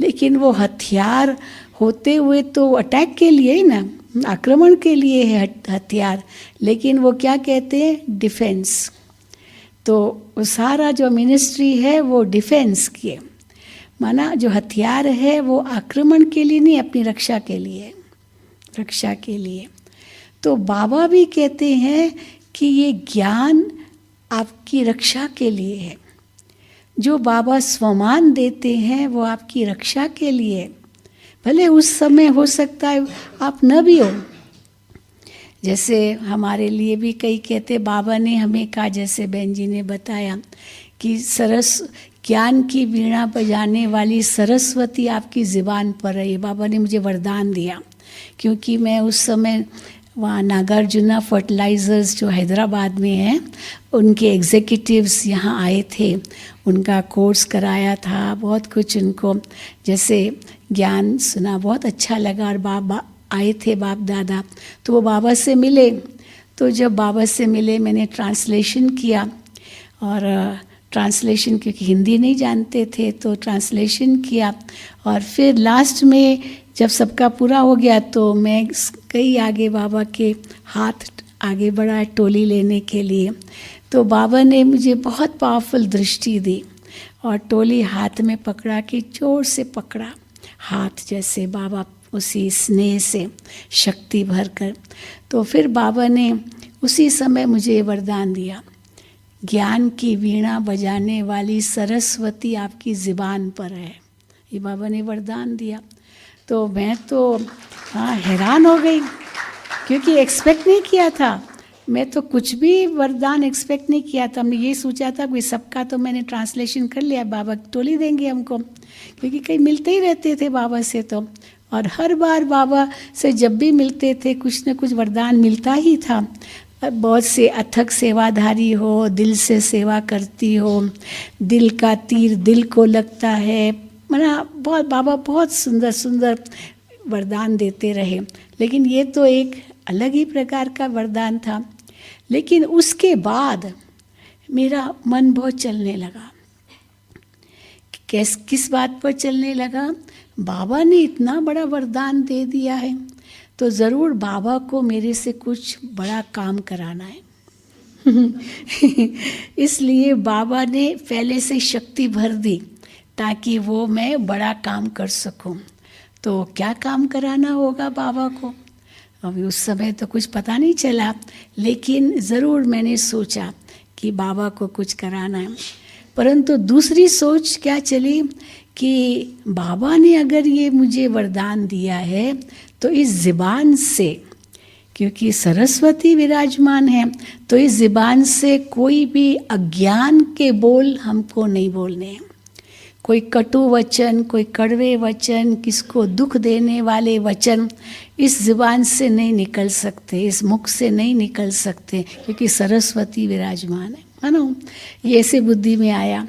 लेकिन वो हथियार होते हुए तो अटैक के लिए ही ना, आक्रमण के लिए है हथियार, लेकिन वो क्या कहते हैं, डिफेंस। तो वो सारा जो मिनिस्ट्री है वो डिफेंस की है, माना जो हथियार है वो आक्रमण के लिए नहीं, अपनी रक्षा के लिए, रक्षा के लिए। तो बाबा भी कहते हैं कि ये ज्ञान आपकी रक्षा के लिए है। जो बाबा स्वमान देते हैं वो आपकी रक्षा के लिए, भले उस समय हो सकता है आप न भी हो। जैसे हमारे लिए भी कई कहते, बाबा ने हमें कहा, जैसे बहन जी ने बताया कि ज्ञान की वीणा बजाने वाली सरस्वती आपकी ज़ुबान पर है। बाबा ने मुझे वरदान दिया, क्योंकि मैं उस समय वहाँ नागार्जुना फर्टिलाइज़र्स जो हैदराबाद में है, उनके एग्जीक्यूटिव्स यहाँ आए थे, उनका कोर्स कराया था, बहुत कुछ उनको जैसे ज्ञान सुना, बहुत अच्छा लगा। और बाबा आए थे, बाप दादा, तो वो बाबा से मिले। तो जब बाबा से मिले मैंने ट्रांसलेशन किया, और ट्रांसलेशन क्योंकि हिंदी नहीं जानते थे तो ट्रांसलेशन किया। और फिर लास्ट में जब सबका पूरा हो गया तो मैं कई आगे बाबा के हाथ आगे बढ़ाया टोली लेने के लिए। तो बाबा ने मुझे बहुत पावरफुल दृष्टि दी और टोली हाथ में पकड़ा कि जोर से पकड़ा हाथ, जैसे बाबा उसी स्नेह से शक्ति भर कर। तो फिर बाबा ने उसी समय मुझे वरदान दिया, ज्ञान की वीणा बजाने वाली सरस्वती आपकी ज़ुबान पर है। ये बाबा ने वरदान दिया। तो मैं तो हैरान हो गई, क्योंकि एक्सपेक्ट नहीं किया था। मैं तो कुछ भी वरदान एक्सपेक्ट नहीं किया था। हमने ये सोचा था कि सबका तो मैंने ट्रांसलेशन कर लिया, बाबा टोली देंगे हमको, क्योंकि कई मिलते ही रहते थे बाबा से तो। और हर बार बाबा से जब भी मिलते थे कुछ न कुछ वरदान मिलता ही था। बहुत से अथक सेवाधारी हो, दिल से सेवा करती हो, दिल का तीर दिल को लगता है, मना बहुत बाबा बहुत सुंदर सुंदर वरदान देते रहे। लेकिन ये तो एक अलग ही प्रकार का वरदान था। लेकिन उसके बाद मेरा मन बहुत चलने लगा। किस बात पर चलने लगा? बाबा ने इतना बड़ा वरदान दे दिया है तो ज़रूर बाबा को मेरे से कुछ बड़ा काम कराना है। इसलिए बाबा ने पहले से शक्ति भर दी ताकि वो मैं बड़ा काम कर सकूं। तो क्या काम कराना होगा बाबा को? अभी उस समय तो कुछ पता नहीं चला, लेकिन ज़रूर मैंने सोचा कि बाबा को कुछ कराना है। परंतु दूसरी सोच क्या चली कि बाबा ने अगर ये मुझे वरदान दिया है तो इस ज़ुबान से, क्योंकि सरस्वती विराजमान है, तो इस ज़ुबान से कोई भी अज्ञान के बोल हमको नहीं बोलने हैं। कोई कटु वचन, कोई कड़वे वचन, किसको दुख देने वाले वचन इस ज़ुबान से नहीं निकल सकते, इस मुख से नहीं निकल सकते, क्योंकि सरस्वती विराजमान है। मानो ये ऐसे बुद्धि में आया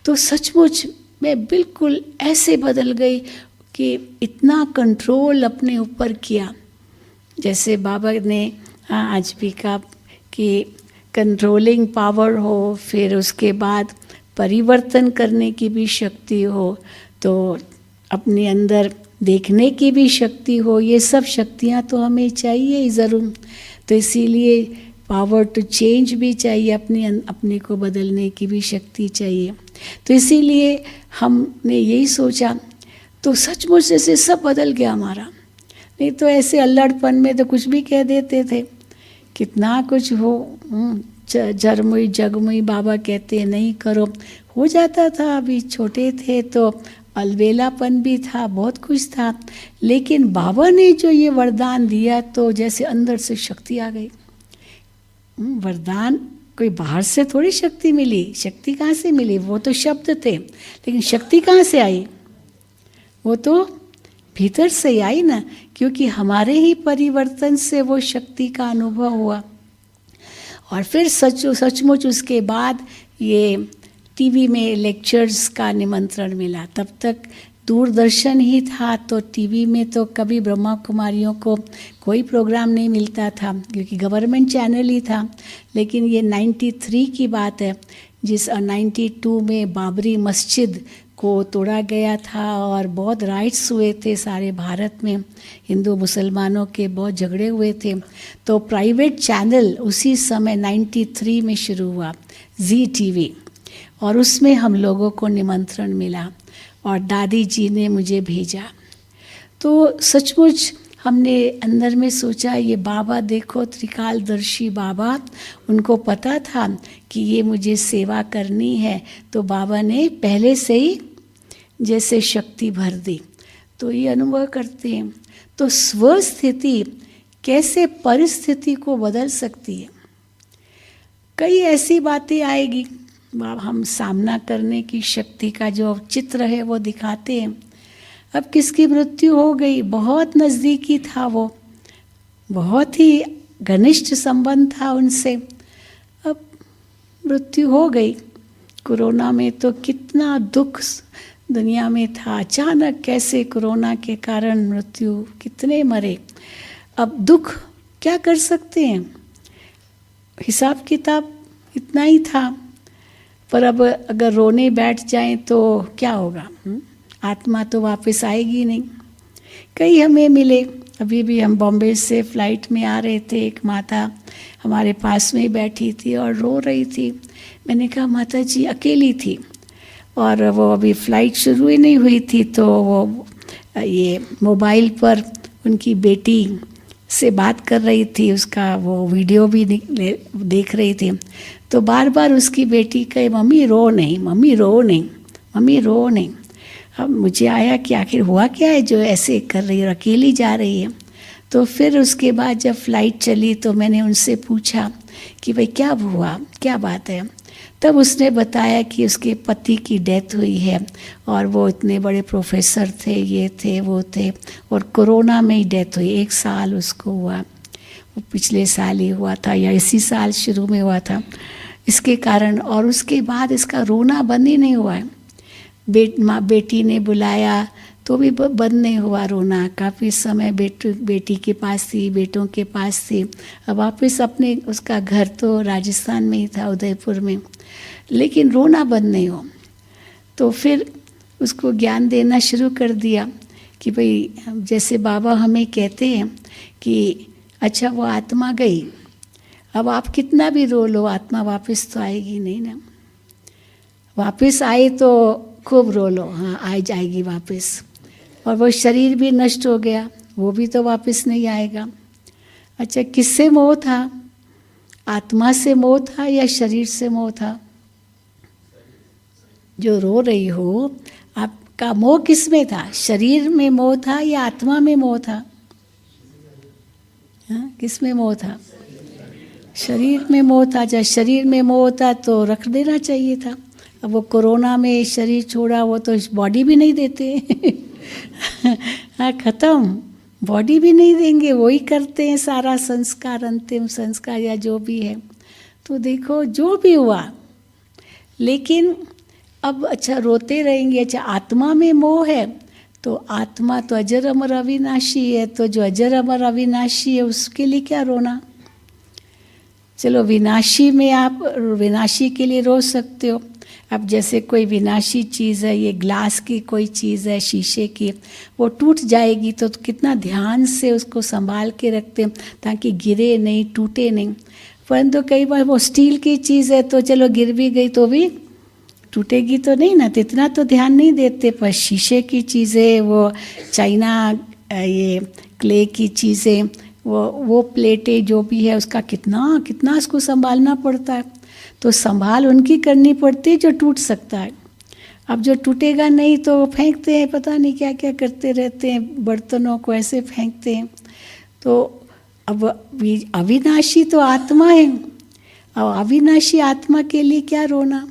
तो सचमुच मैं बिल्कुल ऐसे बदल गई कि इतना कंट्रोल अपने ऊपर किया। जैसे बाबा ने आज भी कहा कि कंट्रोलिंग पावर हो, फिर उसके बाद परिवर्तन करने की भी शक्ति हो, तो अपने अंदर देखने की भी शक्ति हो। ये सब शक्तियाँ तो हमें चाहिए ही ज़रूर। तो इसीलिए पावर टू चेंज भी चाहिए, अपने को बदलने की भी शक्ति चाहिए। तो इसीलिए हमने यही सोचा, तो सचमुच जैसे सब बदल गया हमारा। नहीं तो ऐसे अल्लड़पन में तो कुछ भी कह देते थे, कितना कुछ हो, जरमुई जगमुई बाबा कहते हैं नहीं करो, हो जाता था। अभी छोटे थे तो अलबेलापन भी था, बहुत कुछ था। लेकिन बाबा ने जो ये वरदान दिया तो जैसे अंदर से शक्ति आ गई। वरदान कोई बाहर से थोड़ी शक्ति मिली, शक्ति कहाँ से मिली? वो तो शब्द थे, लेकिन शक्ति कहाँ से आई? वो तो भीतर से ही आई ना, क्योंकि हमारे ही परिवर्तन से वो शक्ति का अनुभव हुआ। और फिर सचमुच उसके बाद ये टीवी में लेक्चर्स का निमंत्रण मिला। तब तक दूरदर्शन ही था, तो टीवी में तो कभी ब्रह्मा कुमारियों को कोई प्रोग्राम नहीं मिलता था क्योंकि गवर्नमेंट चैनल ही था। लेकिन ये 93 की बात है, जिस 92 में बाबरी मस्जिद को तोड़ा गया था और बहुत राइट्स हुए थे सारे भारत में, हिंदू मुसलमानों के बहुत झगड़े हुए थे। तो प्राइवेट चैनल उसी समय 93 में शुरू हुआ, जी टीवी, और उसमें हम लोगों को निमंत्रण मिला और दादी जी ने मुझे भेजा। तो सचमुच हमने अंदर में सोचा ये बाबा देखो, त्रिकालदर्शी बाबा, उनको पता था कि ये मुझे सेवा करनी है, तो बाबा ने पहले से ही जैसे शक्ति भर दी। तो ये अनुभव करते हैं। तो स्वस्थिति कैसे परिस्थिति को बदल सकती है। कई ऐसी बातें आएगी, हम सामना करने की शक्ति का जो चित्र है वो दिखाते हैं। अब किसकी मृत्यु हो गई, बहुत नज़दीकी था वो, बहुत ही घनिष्ठ संबंध था उनसे, अब मृत्यु हो गई। कोरोना में तो कितना दुख दुनिया में था, अचानक कैसे कोरोना के कारण मृत्यु, कितने मरे। अब दुख क्या कर सकते हैं, हिसाब किताब इतना ही था। पर अब अगर रोने बैठ जाएं तो क्या होगा, आत्मा तो वापस आएगी नहीं। कई हमें मिले, अभी भी हम बॉम्बे से फ्लाइट में आ रहे थे, एक माता हमारे पास में ही बैठी थी और रो रही थी। मैंने कहा माता जी अकेली थी और वो अभी फ़्लाइट शुरू ही नहीं हुई थी, तो वो ये मोबाइल पर उनकी बेटी से बात कर रही थी, उसका वो वीडियो भी देख रही थी। तो बार बार उसकी बेटी कहे मम्मी रो नहीं, मम्मी रो नहीं, मम्मी रो नहीं। अब मुझे आया कि आखिर हुआ क्या है जो ऐसे कर रही है, अकेली जा रही है। तो फिर उसके बाद जब फ़्लाइट चली तो मैंने उनसे पूछा कि भाई क्या हुआ, क्या बात है। तब उसने बताया कि उसके पति की डेथ हुई है और वो इतने बड़े प्रोफेसर थे, ये थे वो थे, और कोरोना में ही डेथ हुई। 1 साल उसको हुआ, वो पिछले साल ही हुआ था या इसी साल शुरू में हुआ था इसके कारण। और उसके बाद इसका रोना बंद ही नहीं हुआ है। बेटी ने बुलाया तो भी बंद नहीं हुआ रोना। काफ़ी समय बेटी के पास थी, बेटों के पास थी। अब वापस अपने उसका घर तो राजस्थान में ही था, उदयपुर में, लेकिन रोना बंद नहीं हो। तो फिर उसको ज्ञान देना शुरू कर दिया कि भाई जैसे बाबा हमें कहते हैं कि अच्छा वो आत्मा गई, अब आप कितना भी रो लो आत्मा वापस तो आएगी नहीं ना। वापस आए तो खूब रो लो, हाँ आ जाएगी वापस। और वो शरीर भी नष्ट हो गया, वो भी तो वापस नहीं आएगा। अच्छा किससे मोह था, आत्मा से मोह था या शरीर से मोह था? जो रो रही हो आपका मोह किस में था, शरीर में मोह था या आत्मा में मोह था? हाँ किस में मोह था? शरीर में मोह था। जब शरीर में मोह था तो रख देना चाहिए था। अब वो कोरोना में शरीर छोड़ा, वो तो बॉडी भी नहीं देते हाँ ख़त्म, बॉडी भी नहीं देंगे, वही करते हैं सारा संस्कार, अंतिम संस्कार या जो भी है। तो देखो जो भी हुआ, लेकिन अब अच्छा रोते रहेंगे। अच्छा आत्मा में मोह है तो आत्मा तो अजर अमर अविनाशी है, तो जो अजर अमर अविनाशी है उसके लिए क्या रोना। चलो विनाशी में आप विनाशी के लिए रो सकते हो। अब जैसे कोई विनाशी चीज़ है, ये ग्लास की कोई चीज़ है, शीशे की, वो टूट जाएगी तो कितना ध्यान से उसको संभाल के रखते हैं ताकि गिरे नहीं, टूटे नहीं। परंतु कई बार वो स्टील की चीज़ है तो चलो गिर भी गई तो भी टूटेगी तो नहीं ना, तो इतना तो ध्यान नहीं देते। पर शीशे की चीज़ें, वो चाइना ये क्ले की चीज़ें, वो प्लेटें जो भी है, उसका कितना उसको संभालना पड़ता है। तो संभाल उनकी करनी पड़ती है जो टूट सकता है। अब जो टूटेगा नहीं तो फेंकते हैं, पता नहीं क्या क्या करते रहते हैं, बर्तनों को ऐसे फेंकते हैं। तो अब अविनाशी तो आत्मा है, और अविनाशी आत्मा के लिए क्या रोना।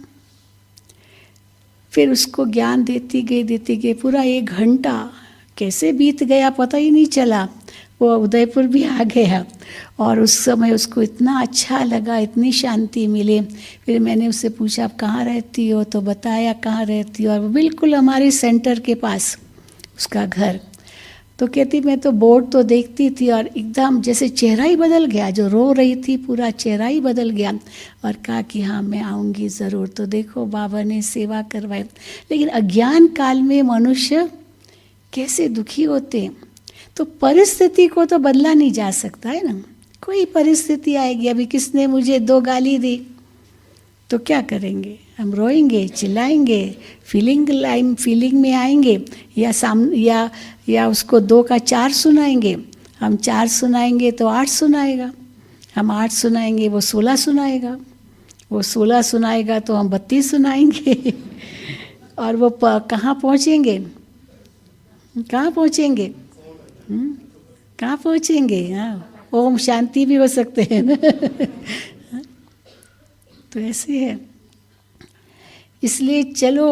फिर उसको ज्ञान देती गई पूरा 1 घंटा कैसे बीत गया पता ही नहीं चला। वो उदयपुर भी आ गया और उस समय उसको इतना अच्छा लगा, इतनी शांति मिले। फिर मैंने उससे पूछा आप कहाँ रहती हो, तो बताया कहाँ रहती हो, और बिल्कुल हमारे सेंटर के पास उसका घर। तो कहती मैं तो बोर्ड तो देखती थी और एकदम जैसे चेहरा ही बदल गया, जो रो रही थी पूरा चेहरा ही बदल गया और कहा कि हाँ मैं आऊँगी ज़रूर। तो देखो बाबा ने सेवा करवाई। लेकिन अज्ञान काल में मनुष्य कैसे दुखी होते हैं। तो परिस्थिति को तो बदला नहीं जा सकता है ना। कोई परिस्थिति आएगी, अभी किसने मुझे 2 गाली दी तो क्या करेंगे, हम रोएंगे, चिल्लाएंगे, फीलिंग में आएंगे, या उसको 2 का 4 सुनाएंगे। हम 4 सुनाएंगे तो 8 सुनाएगा, हम 8 सुनाएंगे वो 16 सुनाएगा, वो 16 सुनाएगा तो हम 32 सुनाएंगे और वो कहाँ पहुँचेंगे, कहाँ पहुँचेंगे, कहाँ पहुँचेंगे। हाँ, ओम शांति भी हो सकते हैं ना तो ऐसे है। इसलिए चलो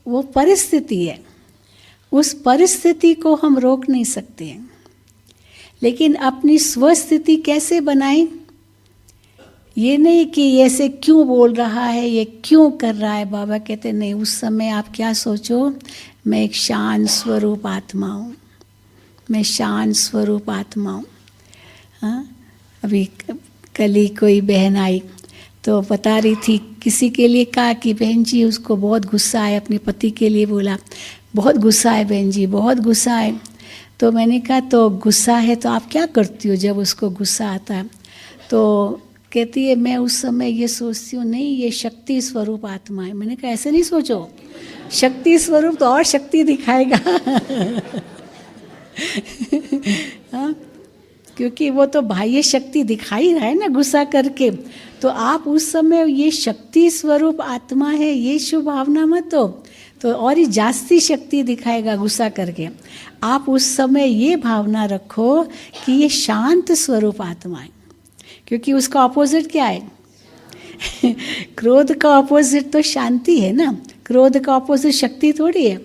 वो परिस्थिति है, उस परिस्थिति को हम रोक नहीं सकते हैं, लेकिन अपनी स्वस्थिति कैसे बनाएं। ये नहीं कि ऐसे क्यों बोल रहा है, ये क्यों कर रहा है। बाबा कहते नहीं, उस समय आप क्या सोचो, मैं एक शांत स्वरूप आत्मा हूँ, मैं शांत स्वरूप आत्मा हूँ। हाँ, अभी कल ही कोई बहन आई तो बता रही थी, किसी के लिए कहा कि बहन जी उसको बहुत गुस्सा है, अपने पति के लिए बोला बहुत गुस्सा है बहन जी, बहुत गुस्सा है। तो मैंने कहा तो गुस्सा है तो आप क्या करती हो जब उसको गुस्सा आता है। तो कहती है मैं उस समय ये सोचती हूँ, नहीं ये शक्ति स्वरूप आत्मा है। मैंने कहा ऐसे नहीं सोचो, शक्ति स्वरूप तो और शक्ति दिखाएगा हाँ, क्योंकि वो तो बाह्य शक्ति दिखा ही रहा है ना गुस्सा करके। तो आप उस समय ये शक्ति स्वरूप आत्मा है ये शुभ भावना मत हो, तो और ही जास्ती शक्ति दिखाएगा गुस्सा करके। आप उस समय ये भावना रखो कि ये शांत स्वरूप आत्मा है, क्योंकि उसका ऑपोजिट क्या है क्रोध का ऑपोजिट तो शांति है ना, क्रोध का ऑपोजिट शक्ति थोड़ी है,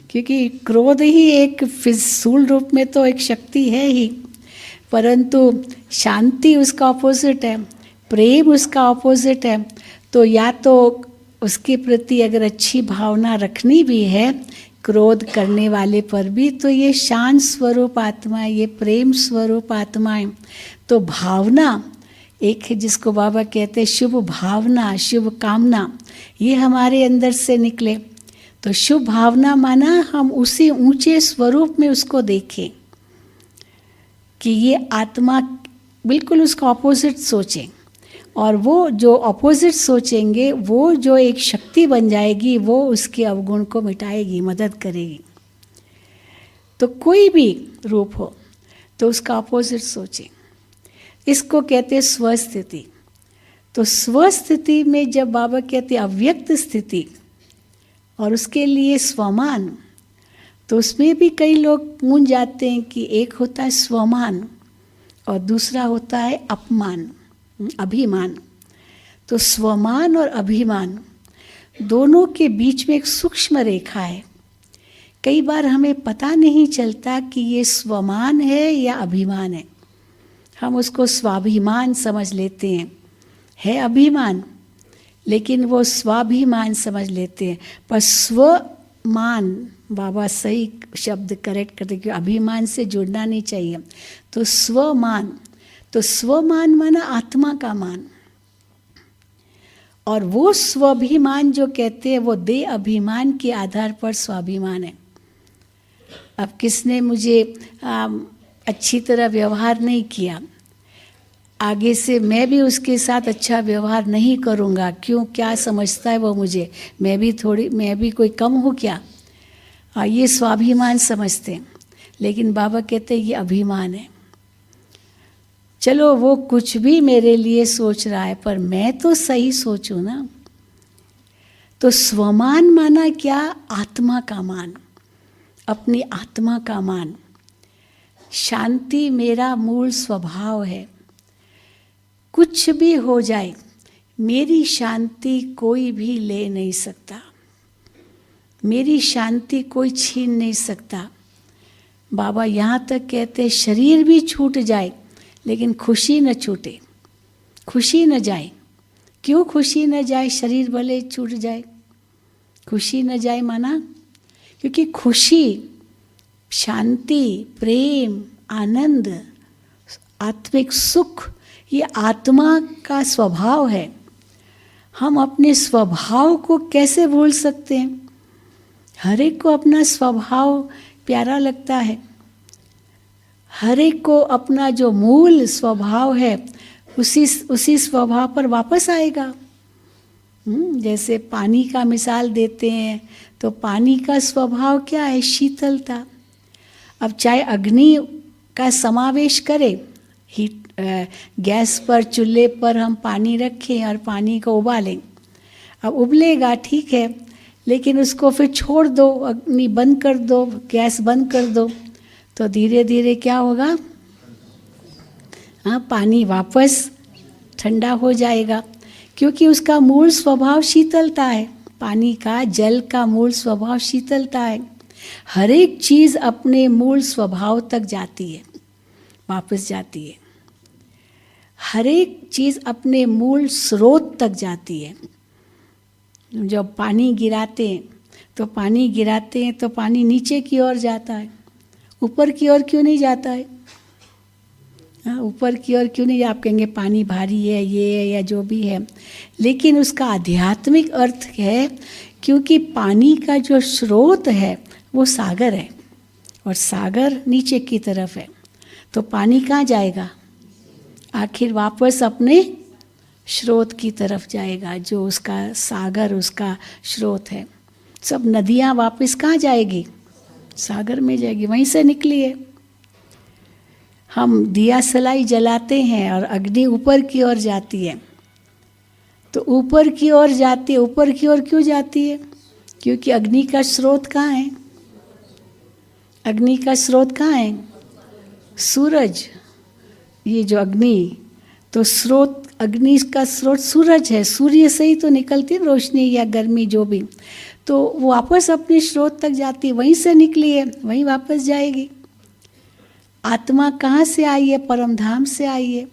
क्योंकि क्रोध ही एक स्थूल रूप में तो एक शक्ति है ही, परंतु शांति उसका ऑपोजिट है, प्रेम उसका ऑपोजिट है। तो या तो उसके प्रति अगर अच्छी भावना रखनी भी है क्रोध करने वाले पर भी, तो ये शांत स्वरूप आत्मा है, ये प्रेम स्वरूप आत्मा है। तो भावना एक है जिसको बाबा कहते हैं शुभ भावना, शुभ कामना, ये हमारे अंदर से निकले। तो शुभ भावना माना हम उसी ऊंचे स्वरूप में उसको देखें कि ये आत्मा, बिल्कुल उसका ऑपोजिट सोचें, और वो जो ऑपोजिट सोचेंगे वो जो एक शक्ति बन जाएगी वो उसके अवगुण को मिटाएगी, मदद करेगी। तो कोई भी रूप हो तो उसका ऑपोजिट सोचें, इसको कहते हैं स्वस्थिति। तो स्वस्थिति में जब बाबा कहते हैं अव्यक्त स्थिति और उसके लिए स्वमान, तो उसमें भी कई लोग मूंझ जाते हैं कि एक होता है स्वमान और दूसरा होता है अपमान, अभिमान। तो स्वमान और अभिमान दोनों के बीच में एक सूक्ष्म रेखा है। कई बार हमें पता नहीं चलता कि ये स्वमान है या अभिमान है, हम उसको स्वाभिमान समझ लेते हैं, है अभिमान लेकिन वो स्वाभिमान समझ लेते हैं। पर स्वमान, बाबा सही शब्द करेक्ट करते कि अभिमान से जुड़ना नहीं चाहिए। तो स्वमान, तो स्वमान माना आत्मा का मान, और वो स्वाभिमान जो कहते हैं वो देह अभिमान के आधार पर स्वाभिमान है। अब किसने मुझे अच्छी तरह व्यवहार नहीं किया, आगे से मैं भी उसके साथ अच्छा व्यवहार नहीं करूँगा, क्यों, क्या समझता है वो मुझे, मैं भी कोई कम हूँ क्या, ये स्वाभिमान समझते हैं। लेकिन बाबा कहते हैं ये अभिमान है। चलो वो कुछ भी मेरे लिए सोच रहा है पर मैं तो सही सोचूं ना। तो स्वमान माना क्या, आत्मा का मान, अपनी आत्मा का मान। शांति मेरा मूल स्वभाव है, कुछ भी हो जाए मेरी शांति कोई भी ले नहीं सकता, मेरी शांति कोई छीन नहीं सकता। बाबा यहाँ तक कहते शरीर भी छूट जाए लेकिन खुशी न छूटे, खुशी न जाए। क्यों खुशी न जाए, शरीर भले छूट जाए, खुशी न जाए माना क्योंकि खुशी शांति, प्रेम, आनंद, आत्मिक सुख, ये आत्मा का स्वभाव है। हम अपने स्वभाव को कैसे भूल सकते हैं? हर एक को अपना स्वभाव प्यारा लगता है। हर एक को अपना जो मूल स्वभाव है उसी स्वभाव पर वापस आएगा। जैसे पानी का मिसाल देते हैं तो पानी का स्वभाव क्या है? शीतलता। अब चाहे अग्नि का समावेश करें, गैस पर, चूल्हे पर हम पानी रखें और पानी को उबालें, अब उबलेगा ठीक है, लेकिन उसको फिर छोड़ दो, अग्नि बंद कर दो, गैस बंद कर दो, तो धीरे धीरे क्या होगा? हाँ, पानी वापस ठंडा हो जाएगा, क्योंकि उसका मूल स्वभाव शीतलता है। पानी का, जल का मूल स्वभाव शीतलता है। हर एक चीज़ अपने मूल स्वभाव तक जाती है, वापस जाती है। हर एक चीज़ अपने मूल स्रोत तक जाती है। जब पानी गिराते हैं तो पानी नीचे की ओर जाता है, ऊपर की ओर क्यों नहीं जाता है? हाँ, ऊपर की ओर क्यों नहीं? आप कहेंगे पानी भारी है, ये है या जो भी है, लेकिन उसका आध्यात्मिक अर्थ है, क्योंकि पानी का जो स्रोत है वो सागर है और सागर नीचे की तरफ है, तो पानी कहाँ जाएगा? आखिर वापस अपने स्रोत की तरफ जाएगा, जो उसका सागर, उसका स्रोत है। सब नदियाँ वापस कहाँ जाएगी? सागर में जाएगी, वहीं से निकली है। हम दिया सलाई जलाते हैं और अग्नि ऊपर की ओर जाती है, तो ऊपर की ओर जाती है। ऊपर की ओर क्यों जाती है? क्योंकि अग्नि का स्रोत कहाँ है? अग्नि का स्रोत कहाँ है? सूरज। ये जो अग्नि, तो स्रोत, अग्नि का स्रोत सूरज है। सूर्य से ही तो निकलती है रोशनी या गर्मी, जो भी, तो वो वापस अपने स्रोत तक जाती है, वहीं से निकली है, वहीं वापस जाएगी। आत्मा कहाँ से आई है? परमधाम से आई है,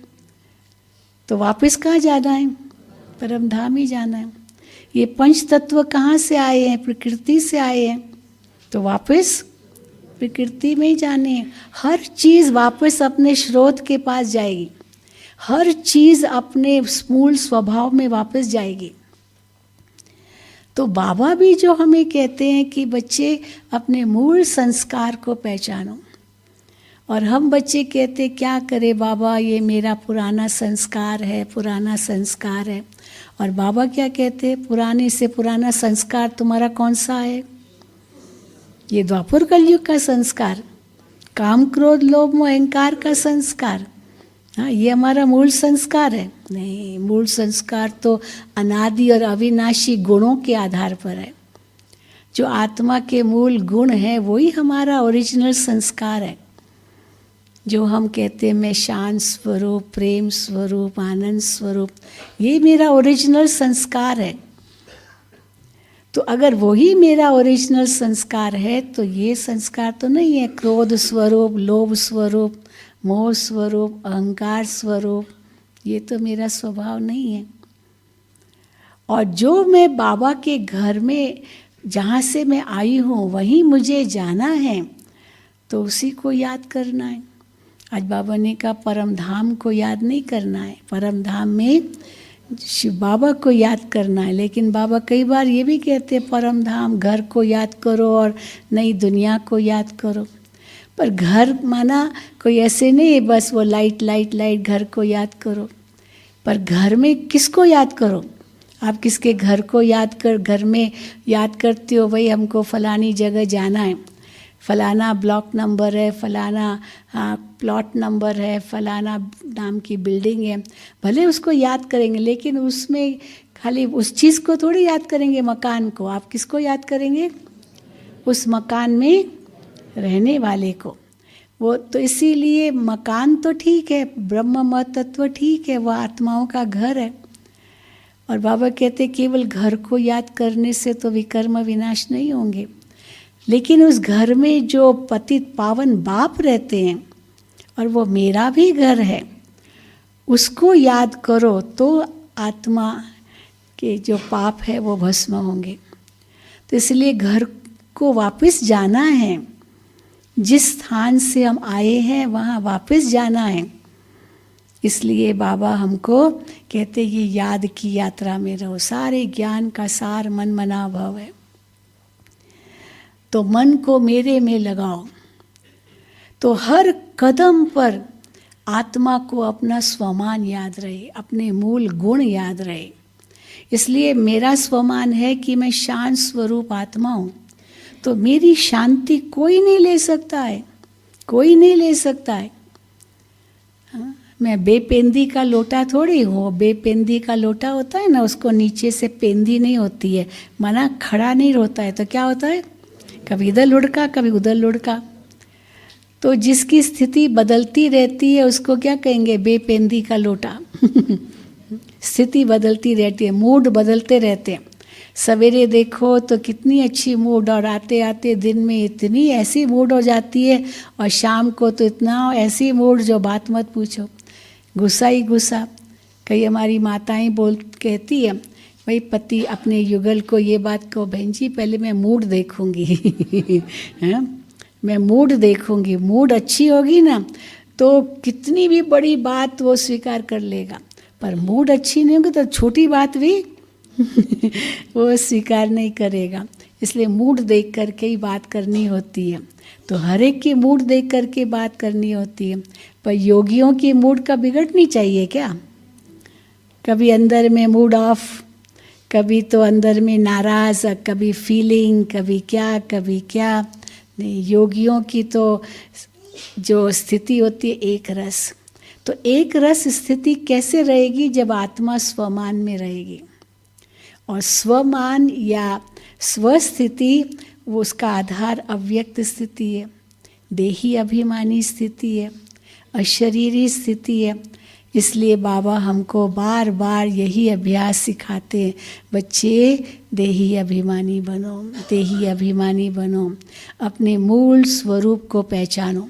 तो वापस कहाँ जाना है? परमधाम ही जाना है। ये पंच तत्व कहाँ से आए हैं? प्रकृति से आए हैं, तो वापस प्रकृति में ही जाने हैं। हर चीज़ वापस अपने स्रोत के पास जाएगी, हर चीज़ अपने मूल स्वभाव में वापस जाएगी। तो बाबा भी जो हमें कहते हैं कि बच्चे अपने मूल संस्कार को पहचानो, और हम बच्चे कहते क्या करें बाबा, ये मेरा पुराना संस्कार है, पुराना संस्कार है। और बाबा क्या कहते? पुराने से पुराना संस्कार तुम्हारा कौन सा है? ये द्वापर कलयुग का संस्कार, काम क्रोध लोभ मोह अहंकार का संस्कार। हाँ, ये हमारा मूल संस्कार है? नहीं, मूल संस्कार तो अनादि और अविनाशी गुणों के आधार पर है। जो आत्मा के मूल गुण हैं वही हमारा ओरिजिनल संस्कार है। जो हम कहते हैं मैं शांत स्वरूप, प्रेम स्वरूप, आनंद स्वरूप, ये मेरा ओरिजिनल संस्कार है। तो अगर वही मेरा ओरिजिनल संस्कार है तो ये संस्कार तो नहीं है क्रोध स्वरूप, लोभ स्वरूप, मोह स्वरूप, अहंकार स्वरूप, ये तो मेरा स्वभाव नहीं है। और जो मैं बाबा के घर में, जहाँ से मैं आई हूँ वहीं मुझे जाना है, तो उसी को याद करना है। आज बाबा ने कहा परम धाम को याद नहीं करना है, परम धाम में शिव बाबा को याद करना है। लेकिन बाबा कई बार ये भी कहते हैं परम धाम घर को याद करो और नई दुनिया को याद करो। पर घर माना कोई ऐसे नहीं है बस वो लाइट लाइट लाइट घर को याद करो, पर घर में किसको याद करो? आप किसके घर को घर में याद करते हो? भाई हमको फलानी जगह जाना है, फलाना ब्लॉक नंबर है, फलाना प्लॉट नंबर है, फलाना नाम की बिल्डिंग है। भले उसको याद करेंगे, लेकिन उसमें खाली उस चीज़ को थोड़ी याद करेंगे, मकान को। आप किसको याद करेंगे? उस मकान में रहने वाले को। वो तो इसीलिए मकान तो ठीक है, ब्रह्म मत तत्व ठीक है, वह आत्माओं का घर है। और बाबा कहते केवल घर को याद करने से तो विकर्म विनाश नहीं होंगे, लेकिन उस घर में जो पतित पावन बाप रहते हैं और वो मेरा भी घर है, उसको याद करो तो आत्मा के जो पाप है वो भस्म होंगे। तो इसलिए घर को वापस जाना है। जिस स्थान से हम आए हैं वहाँ वापस जाना है। इसलिए बाबा हमको कहते ये याद की यात्रा में रहो। सारे ज्ञान का सार मन मना भव है। तो मन को मेरे में लगाओ, तो हर कदम पर आत्मा को अपना स्वमान याद रहे, अपने मूल गुण याद रहे। इसलिए मेरा स्वमान है कि मैं शांत स्वरूप आत्मा हूँ। तो मेरी शांति कोई नहीं ले सकता है, कोई नहीं ले सकता है। हाँ? मैं बेपेंदी का लोटा थोड़ी हूँ। बेपेंदी का लोटा होता है ना, उसको नीचे से पेंदी नहीं होती है, माना खड़ा नहीं होता है, तो क्या होता है, कभी इधर लुढ़का कभी उधर लुढ़का। तो जिसकी स्थिति बदलती रहती है उसको क्या कहेंगे, बेपेंदी का लोटा। स्थिति बदलती रहती है, मूड बदलते रहते हैं। सवेरे देखो तो कितनी अच्छी मूड, और आते आते दिन में इतनी ऐसी मूड हो जाती है, और शाम को तो इतना ऐसी मूड जो बात मत पूछो, गुस्सा ही गुस्सा। कई हमारी माताएं कहती है, भाई पति अपने युगल को ये बात कहो, बहन जी पहले मैं मूड देखूंगी। हैं, मैं मूड देखूंगी, मूड अच्छी होगी ना तो कितनी भी बड़ी बात वो स्वीकार कर लेगा, पर मूड अच्छी नहीं होगी तो छोटी बात भी वो स्वीकार नहीं करेगा। इसलिए मूड देख करके ही बात करनी होती है। तो हर एक की मूड देख करके बात करनी होती है। पर योगियों की मूड का बिगड़नी चाहिए क्या? कभी अंदर में मूड ऑफ, कभी तो अंदर में नाराज, कभी फीलिंग, कभी क्या। नहीं, योगियों की तो जो स्थिति होती है एक रस। तो एक रस स्थिति कैसे रहेगी? जब आत्मा स्वमान में रहेगी। और स्वमान या स्वस्थिति, वो उसका आधार अव्यक्त स्थिति है, देही अभिमानी स्थिति है, अशरीरी स्थिति है। इसलिए बाबा हमको बार बार यही अभ्यास सिखाते हैं, बच्चे देही अभिमानी बनो, देही अभिमानी बनो, अपने मूल स्वरूप को पहचानो।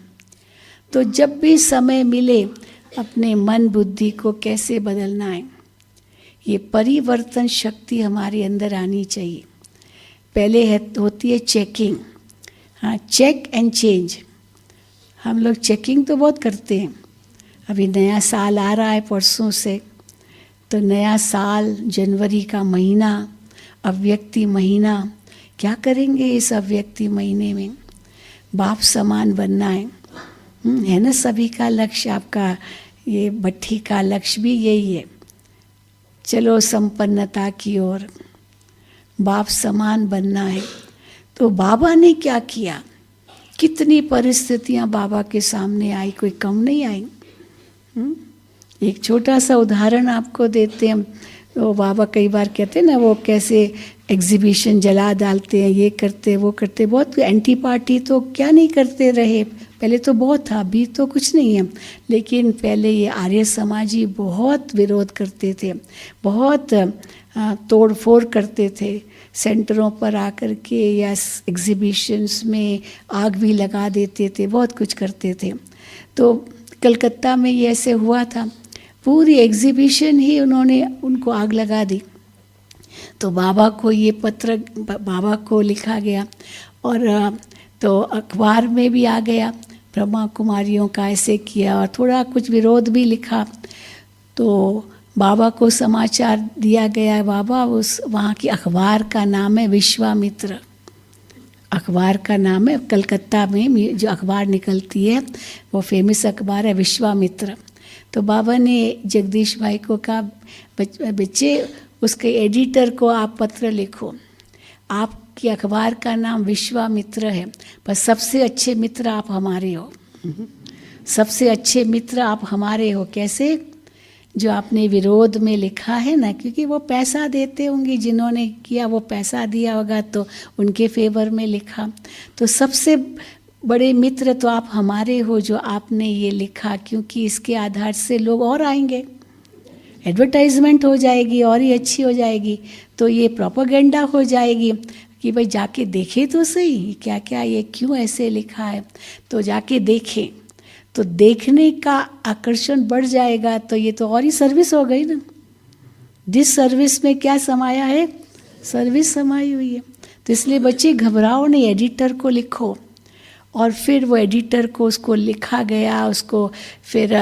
तो जब भी समय मिले अपने मन बुद्धि को कैसे बदलना है, ये परिवर्तन शक्ति हमारे अंदर आनी चाहिए। पहले होती है चेकिंग, हाँ, चेक एंड चेंज। हम लोग चेकिंग तो बहुत करते हैं। अभी नया साल आ रहा है परसों से, तो नया साल, जनवरी का महीना, अव्यक्ति महीना, क्या करेंगे इस अव्यक्ति महीने में? बाप समान बनना है ना सभी का लक्ष्य। आपका ये भट्ठी का लक्ष्य भी यही है, चलो संपन्नता की ओर, बाप समान बनना है। तो बाबा ने क्या किया? कितनी परिस्थितियां बाबा के सामने आई, कोई कम नहीं आई। एक छोटा सा उदाहरण आपको देते हैं। तो बाबा कई बार कहते हैं ना, वो कैसे एग्जीबिशन जला डालते हैं, ये करते वो करते। बहुत एंटी पार्टी तो क्या नहीं करते रहे, पहले तो बहुत था, अभी तो कुछ नहीं है। लेकिन पहले ये आर्य समाजी बहुत विरोध करते थे, बहुत तोड़ फोड़ करते थे। सेंटरों पर आकर के या एग्जीबिशंस में आग भी लगा देते थे, बहुत कुछ करते थे। तो कलकत्ता में ये ऐसे हुआ था, पूरी एग्जीबिशन ही उन्होंने उनको आग लगा दी। तो बाबा को ये पत्र बाबा को लिखा गया, और तो अखबार में भी आ गया, ब्रह्मा कुमारियों का ऐसे किया, और थोड़ा कुछ विरोध भी लिखा। तो बाबा को समाचार दिया गया। बाबा उस वहाँ की अखबार का नाम है विश्वामित्र, अखबार का नाम है। कलकत्ता में जो अखबार निकलती है वो फेमस अखबार है विश्वामित्र। तो बाबा ने जगदीश भाई को कहा, बच्चे उसके एडिटर को आप पत्र लिखो, आपकी अखबार का नाम विश्वामित्र है, पर सबसे अच्छे मित्र आप हमारे हो, सबसे अच्छे मित्र आप हमारे हो। कैसे? जो आपने विरोध में लिखा है ना, क्योंकि वो पैसा देते होंगे, जिन्होंने किया वो पैसा दिया होगा, तो उनके फेवर में लिखा। तो सबसे बड़े मित्र तो आप हमारे हो जो आपने ये लिखा, क्योंकि इसके आधार से लोग और आएंगे, एडवर्टाइजमेंट हो जाएगी और ही अच्छी हो जाएगी। तो ये प्रोपेगेंडा हो जाएगी कि भाई जाके देखे तो सही क्या क्या ये क्यों ऐसे लिखा है। तो जाके देखें, तो देखने का आकर्षण बढ़ जाएगा। तो ये तो और ही सर्विस हो गई ना। जिस सर्विस में क्या समाया है, सर्विस समाई हुई है। तो इसलिए बच्चे घबराओ नहीं, एडिटर को लिखो और फिर वो एडिटर को उसको लिखा गया, उसको फिर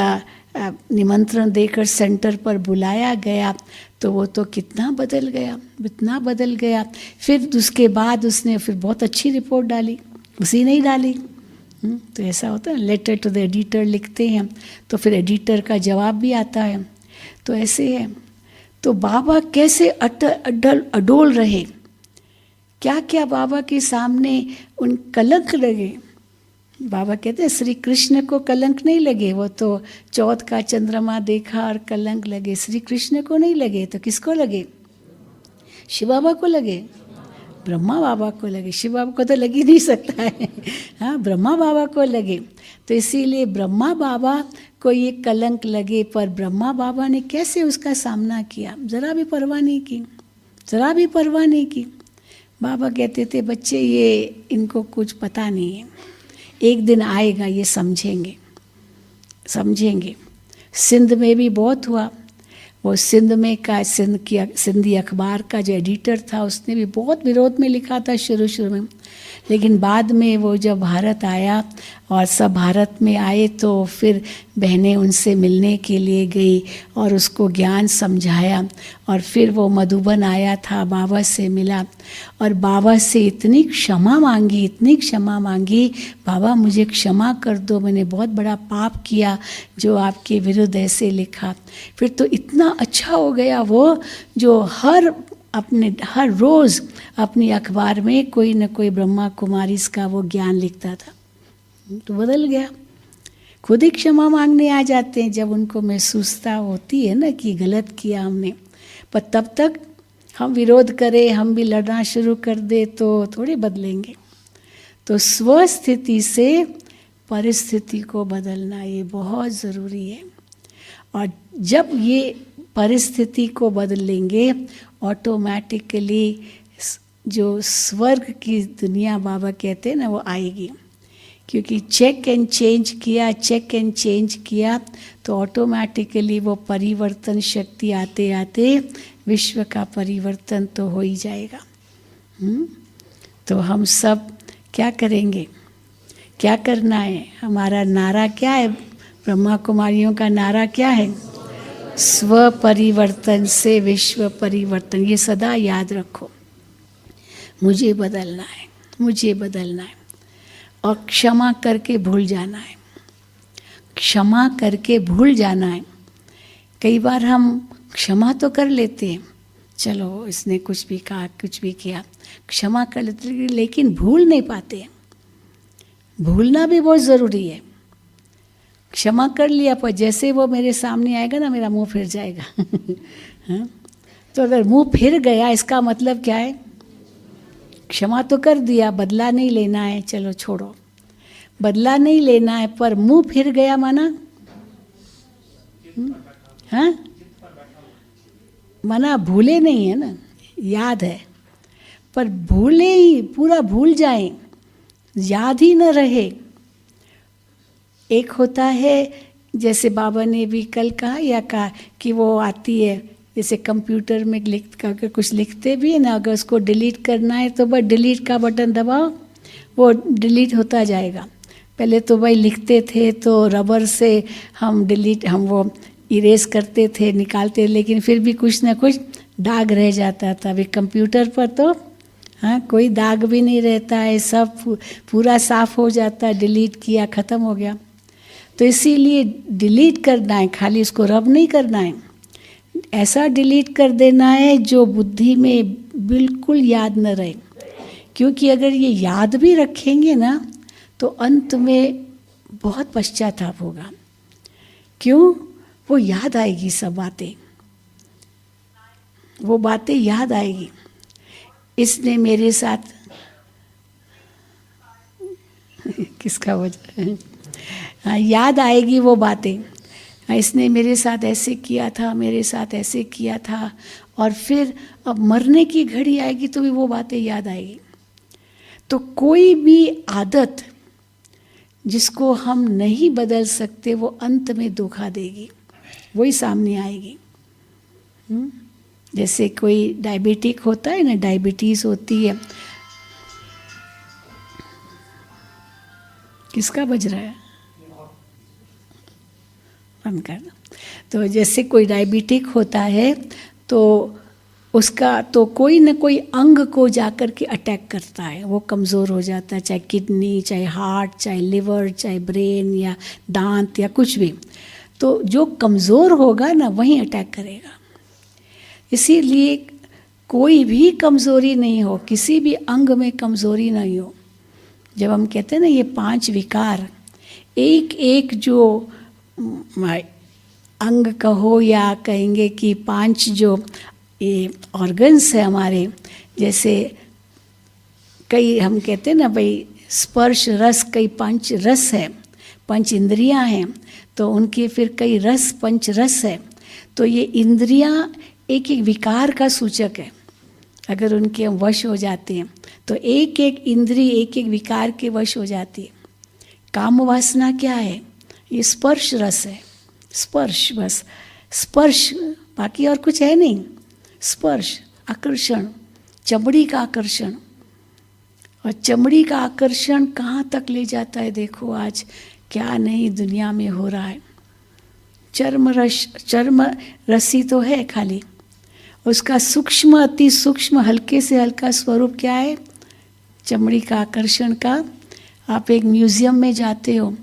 निमंत्रण देकर सेंटर पर बुलाया गया, तो वो तो कितना बदल गया, इतना बदल गया। फिर उसके बाद उसने फिर बहुत अच्छी रिपोर्ट डाली, उसी ने ही डाली। तो ऐसा होता है, लेटर टू द एडिटर लिखते हैं तो फिर एडिटर का जवाब भी आता है। तो ऐसे है। तो बाबा कैसे अडोल रहे, क्या क्या बाबा के सामने उन कलंक लगे। बाबा कहते हैं श्री कृष्ण को कलंक नहीं लगे, वो तो चौथ का चंद्रमा देखा और कलंक लगे। श्री कृष्ण को नहीं लगे तो किसको लगे? शिव बाबा को लगे, ब्रह्मा बाबा को लगे। शिव बाबा को तो लग ही नहीं सकता है, हाँ, ब्रह्मा बाबा को लगे। तो इसीलिए ब्रह्मा बाबा को ये कलंक लगे, पर ब्रह्मा बाबा ने कैसे उसका सामना किया, जरा भी परवाह नहीं की, जरा भी परवाह नहीं की। बाबा कहते थे बच्चे ये इनको कुछ पता नहीं है, एक दिन आएगा ये समझेंगे, समझेंगे। सिंध में भी बहुत हुआ, वो सिंध में का सिंधी अखबार का जो एडिटर था उसने भी बहुत विरोध में लिखा था शुरू में, लेकिन बाद में वो जब भारत आया और सब भारत में आए तो फिर बहनें उनसे मिलने के लिए गई और उसको ज्ञान समझाया। और फिर वो मधुबन आया था, बाबा से मिला और बाबा से इतनी क्षमा मांगी, इतनी क्षमा मांगी, बाबा मुझे क्षमा कर दो, मैंने बहुत बड़ा पाप किया जो आपके विरुद्ध ऐसे लिखा। फिर तो इतना अच्छा हो गया वो, जो हर रोज़ अपनी अखबार में कोई न कोई ब्रह्मा कुमारी का वो ज्ञान लिखता था। तो बदल गया, खुद ही क्षमा मांगने आ जाते हैं जब उनको महसूसता होती है ना कि गलत किया हमने। पर तब तक हम विरोध करें, हम भी लड़ना शुरू कर दे तो थोड़े बदलेंगे। तो स्वस्थिति से परिस्थिति को बदलना ये बहुत ज़रूरी है। और जब ये परिस्थिति को बदलेंगे ऑटोमेटिकली जो स्वर्ग की दुनिया बाबा कहते हैं ना वो आएगी। क्योंकि चेक एंड चेंज किया तो ऑटोमेटिकली वो परिवर्तन शक्ति आते आते विश्व का परिवर्तन तो हो ही जाएगा। तो हम सब क्या करेंगे, क्या करना है? हमारा नारा क्या है? ब्रह्मा कुमारियों का नारा क्या है? स्व परिवर्तन से विश्व परिवर्तन। ये सदा याद रखो, मुझे बदलना है, मुझे बदलना है। और क्षमा करके भूल जाना है, क्षमा करके भूल जाना है। कई बार हम क्षमा तो कर लेते हैं, चलो इसने कुछ भी कहा, कुछ भी किया, क्षमा कर लेते हैं, लेकिन भूल नहीं पाते। भूलना भी बहुत ज़रूरी है। क्षमा कर लिया पर जैसे वो मेरे सामने आएगा ना मेरा मुंह फिर जाएगा हाँ? तो अगर मुंह फिर गया इसका मतलब क्या है? क्षमा तो कर दिया, बदला नहीं लेना है, चलो छोड़ो, बदला नहीं लेना है, पर मुंह फिर गया माना हाँ, माना भूले नहीं है ना, याद है, पर भूले ही पूरा भूल जाएं, याद ही न रहे। एक होता है जैसे बाबा ने भी कल कहा या कहा कि वो आती है जैसे कंप्यूटर में लिख कर कुछ लिखते भी है ना, अगर उसको डिलीट करना है तो बस डिलीट का बटन दबाओ, वो डिलीट होता जाएगा। पहले तो भाई लिखते थे तो रबर से हम वो इरेज करते थे, निकालते, लेकिन फिर भी कुछ ना कुछ दाग रह जाता था। अभी कंप्यूटर पर तो हाँ कोई दाग भी नहीं रहता है, सब पूरा साफ हो जाता है, डिलीट किया ख़त्म हो गया। तो इसीलिए डिलीट करना है, खाली उसको रब नहीं करना है, ऐसा डिलीट कर देना है जो बुद्धि में बिल्कुल याद न रहे। क्योंकि अगर ये याद भी रखेंगे ना तो अंत में बहुत पश्चाताप होगा। क्यों? वो याद आएगी, सब बातें, वो बातें याद आएगी। इसने मेरे साथ किसका वजह है? हाँ, याद आएगी वो बातें, इसने मेरे साथ ऐसे किया था, मेरे साथ ऐसे किया था। और फिर अब मरने की घड़ी आएगी तो भी वो बातें याद आएगी। तो कोई भी आदत जिसको हम नहीं बदल सकते वो अंत में धोखा देगी, वही सामने आएगी। जैसे कोई डायबिटिक होता है ना, डायबिटीज़ होती है, किसका बज रहा है? बंद करना। तो जैसे कोई डायबिटिक होता है तो उसका तो कोई ना कोई अंग को जाकर के अटैक करता है, वो कमज़ोर हो जाता है, चाहे किडनी, चाहे हार्ट, चाहे लिवर, चाहे ब्रेन या दांत या कुछ भी। तो जो कमज़ोर होगा ना वहीं अटैक करेगा। इसीलिए कोई भी कमज़ोरी नहीं हो, किसी भी अंग में कमज़ोरी नहीं हो। जब हम कहते हैं ना ये 5 विकार, एक एक जो अंग कहो या कहेंगे कि 5 जो ये ऑर्गन्स है हमारे, जैसे कई हम कहते हैं ना भाई स्पर्श रस, कई 5 रस है, 5 इंद्रियां हैं, तो उनके फिर कई रस, 5 रस है। तो ये इंद्रियां एक एक विकार का सूचक है। अगर उनके हम वश हो जाते हैं तो एक एक इंद्री एक एक विकार के वश हो जाती है। काम वासना क्या है? ये स्पर्श रस है, स्पर्श, बस स्पर्श, बाकी और कुछ है नहीं। स्पर्श, आकर्षण, चमड़ी का आकर्षण। और चमड़ी का आकर्षण कहाँ तक ले जाता है? देखो आज क्या नहीं दुनिया में हो रहा है। चर्म रसी तो है खाली, उसका सूक्ष्म, अति सूक्ष्म, हल्के से हल्का स्वरूप क्या है? चमड़ी का आकर्षण का। आप एक म्यूजियम में जाते हो,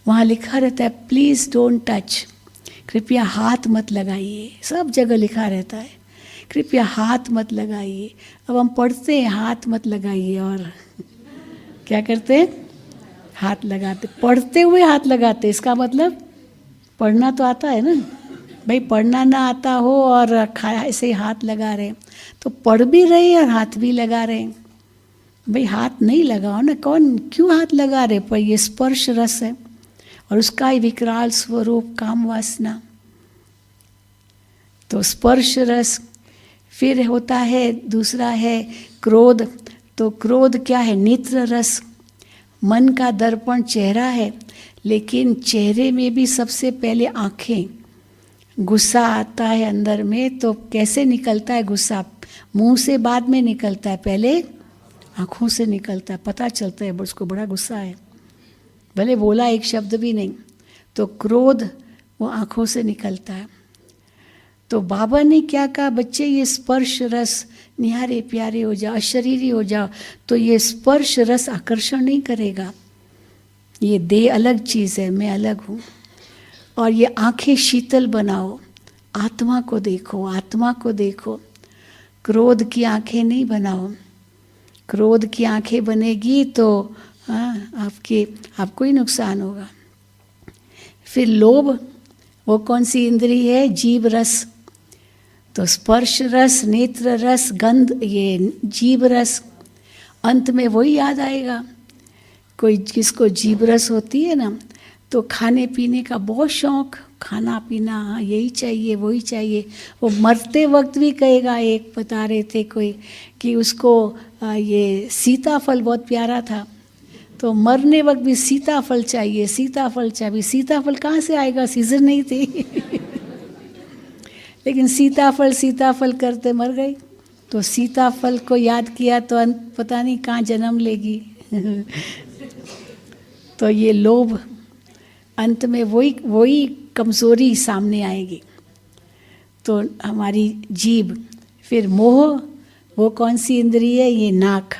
वहाँ लिखा रहता है प्लीज़ डोंट टच, कृपया हाथ मत लगाइए। सब जगह लिखा रहता है कृपया हाथ मत लगाइए। अब हम पढ़ते हैं हाथ मत लगाइए और क्या करते हैं? हाथ लगाते, पढ़ते हुए हाथ लगाते। इसका मतलब पढ़ना तो आता है ना भाई, पढ़ना ना आता हो और ऐसे हाथ लगा रहे, तो पढ़ भी रहे और हाथ भी लगा रहे। भाई हाथ नहीं लगाओ ना, कौन क्यों हाथ लगा रहे? पर ये स्पर्श रस है और उसका ही विकराल स्वरूप काम वासना। तो स्पर्श रस। फिर होता है दूसरा है क्रोध। तो क्रोध क्या है? नेत्र रस। मन का दर्पण चेहरा है, लेकिन चेहरे में भी सबसे पहले आँखें। गुस्सा आता है अंदर में तो कैसे निकलता है गुस्सा? मुंह से बाद में निकलता है, पहले आँखों से निकलता है। पता चलता है उसको बड़ा गुस्सा है, भले बोला एक शब्द भी नहीं। तो क्रोध वो आँखों से निकलता है। तो बाबा ने क्या कहा? बच्चे ये स्पर्श रस निहारे प्यारे हो जाओ, अशरीरी हो जाओ, तो ये स्पर्श रस आकर्षण नहीं करेगा। ये देह अलग चीज़ है, मैं अलग हूँ। और ये आँखें शीतल बनाओ, आत्मा को देखो, आत्मा को देखो। क्रोध की आँखें नहीं बनाओ। क्रोध की आँखें बनेगी तो आपको ही नुकसान होगा। फिर लोभ, वो कौन सी इंद्री है? जीभ रस। तो स्पर्श रस, नेत्र रस, गंध, ये जीभ रस। अंत में वही याद आएगा। कोई किसको जीभ रस होती है ना, तो खाने पीने का बहुत शौक, खाना पीना, हाँ यही चाहिए वही चाहिए। वो मरते वक्त भी कहेगा, एक बता रहे थे कोई कि उसको ये सीताफल बहुत प्यारा था, तो मरने वक्त भी सीताफल चाहिए, सीताफल चाहिए। सीताफल कहाँ से आएगा? सीजन नहीं थी लेकिन सीताफल सीताफल करते मर गई। तो सीताफल को याद किया तो पता नहीं कहाँ जन्म लेगी तो ये लोभ, अंत में वही कमज़ोरी सामने आएगी। तो हमारी जीभ। फिर मोह, वो कौन सी इंद्रिय है? ये नाक।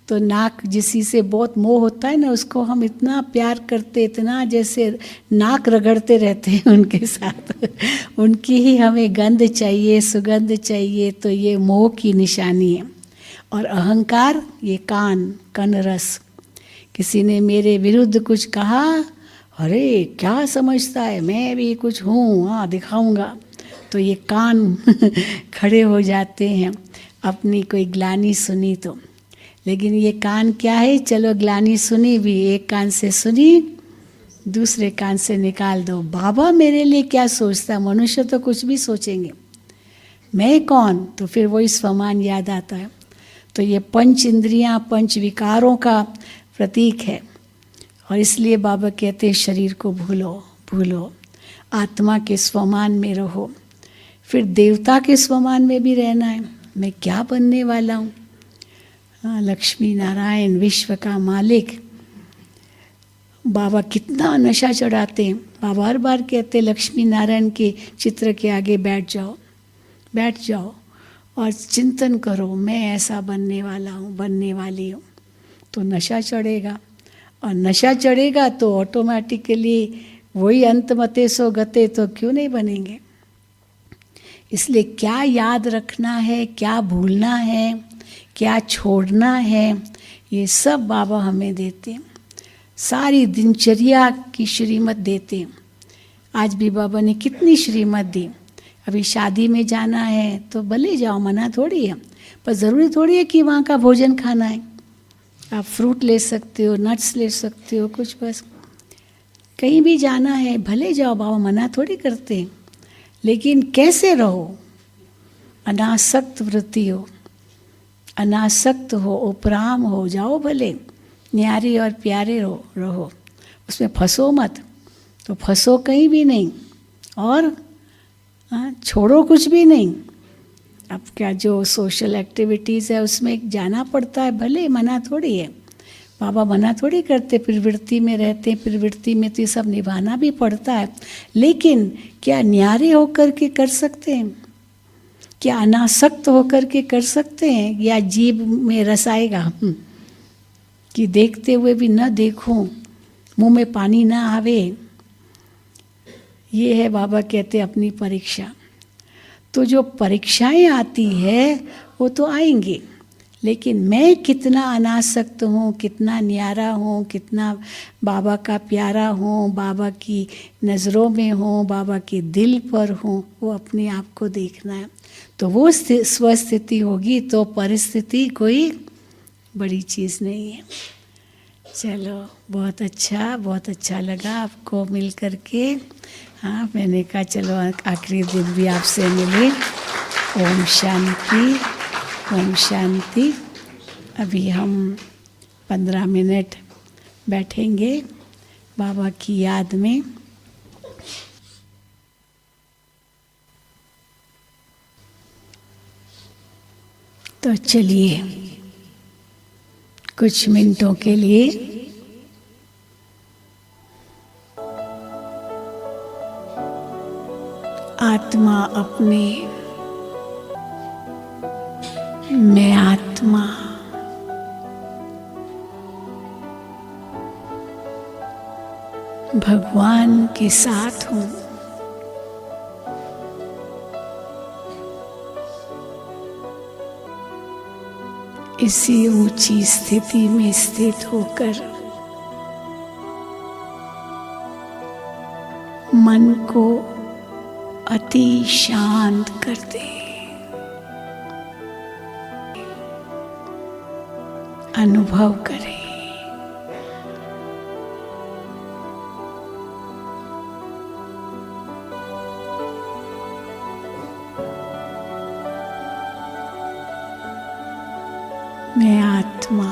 तो नाक, जिसी से बहुत मोह होता है ना, उसको हम इतना प्यार करते, इतना जैसे नाक रगड़ते रहते हैं उनके साथ उनकी ही हमें गंध चाहिए, सुगंध चाहिए। तो ये मोह की निशानी है। और अहंकार, ये कान, कन रस। किसी ने मेरे विरुद्ध कुछ कहा, अरे क्या समझता है, मैं भी कुछ हूँ, हाँ दिखाऊंगा। तो ये कान खड़े हो जाते हैं अपनी कोई ग्लानि सुनी तो। लेकिन ये कान क्या है? चलो ग्लानि सुनी भी, एक कान से सुनी, दूसरे कान से निकाल दो। बाबा मेरे लिए क्या सोचता? मनुष्य तो कुछ भी सोचेंगे, मैं कौन? तो फिर वही स्वमान याद आता है। तो ये 5 इंद्रियां 5 विकारों का प्रतीक है। और इसलिए बाबा कहते हैं शरीर को भूलो, भूलो, आत्मा के स्वमान में रहो। फिर देवता के स्वमान में भी रहना है। मैं क्या बनने वाला हूँ? लक्ष्मी नारायण, विश्व का मालिक। बाबा कितना नशा चढ़ाते हैं। बाबा हर बार कहते लक्ष्मी नारायण के चित्र के आगे बैठ जाओ और चिंतन करो, मैं ऐसा बनने वाला हूँ, बनने वाली हूँ। तो नशा चढ़ेगा, और नशा चढ़ेगा तो ऑटोमेटिकली वही अंतमते सो गते, तो क्यों नहीं बनेंगे। इसलिए क्या याद रखना है, क्या भूलना है, क्या छोड़ना है, ये सब बाबा हमें देते हैं। सारी दिनचर्या की श्रीमत देते हैं। आज भी बाबा ने कितनी श्रीमत दी। अभी शादी में जाना है तो भले जाओ, मना थोड़ी है, पर ज़रूरी थोड़ी है कि वहाँ का भोजन खाना है। आप फ्रूट ले सकते हो, नट्स ले सकते हो, कुछ बस कहीं भी जाना है भले जाओ, बाबा मना थोड़ी करते हैं। लेकिन कैसे रहो, अनासक्त वृत्ति हो, अनासक्त हो, उपराम हो जाओ, भले न्यारे और प्यारे रहो, उसमें फंसो मत। तो फंसो कहीं भी नहीं, और छोड़ो कुछ भी नहीं। अब क्या जो सोशल एक्टिविटीज़ है उसमें जाना पड़ता है, भले मना थोड़ी है, बाबा मना थोड़ी करते। प्रवृत्ति में रहते हैं, प्रवृत्ति में तो ये सब निभाना भी पड़ता है। लेकिन क्या न्यारे होकर के कर सकते हैं, क्या अनासक्त होकर के कर सकते हैं, या जीभ में रस आएगा कि देखते हुए भी न देखूं, मुंह में पानी ना आवे। ये है बाबा कहते अपनी परीक्षा। तो जो परीक्षाएं आती है वो तो आएंगी, लेकिन मैं कितना अनासक्त हूँ, कितना न्यारा हूँ, कितना बाबा का प्यारा हूँ, बाबा की नज़रों में हूँ, बाबा के दिल पर हूँ, वो अपने आप को देखना है। तो वो स्वस्थिति होगी तो परिस्थिति कोई बड़ी चीज़ नहीं है। चलो, बहुत अच्छा लगा आपको मिल करके। हाँ, मैंने कहा चलो आखिरी दिन भी आपसे मिले। ओम शांति, ओम शांति। अभी हम 15 मिनट बैठेंगे बाबा की याद में। तो चलिए कुछ मिनटों के लिए आत्मा अपने, मैं आत्मा भगवान के साथ हूँ। इसी ऊंची स्थिति में स्थित होकर मन को अति शांत कर दे। अनुभव करें मैं आत्मा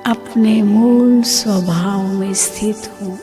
अपने मूल स्वभाव में स्थित हूँ।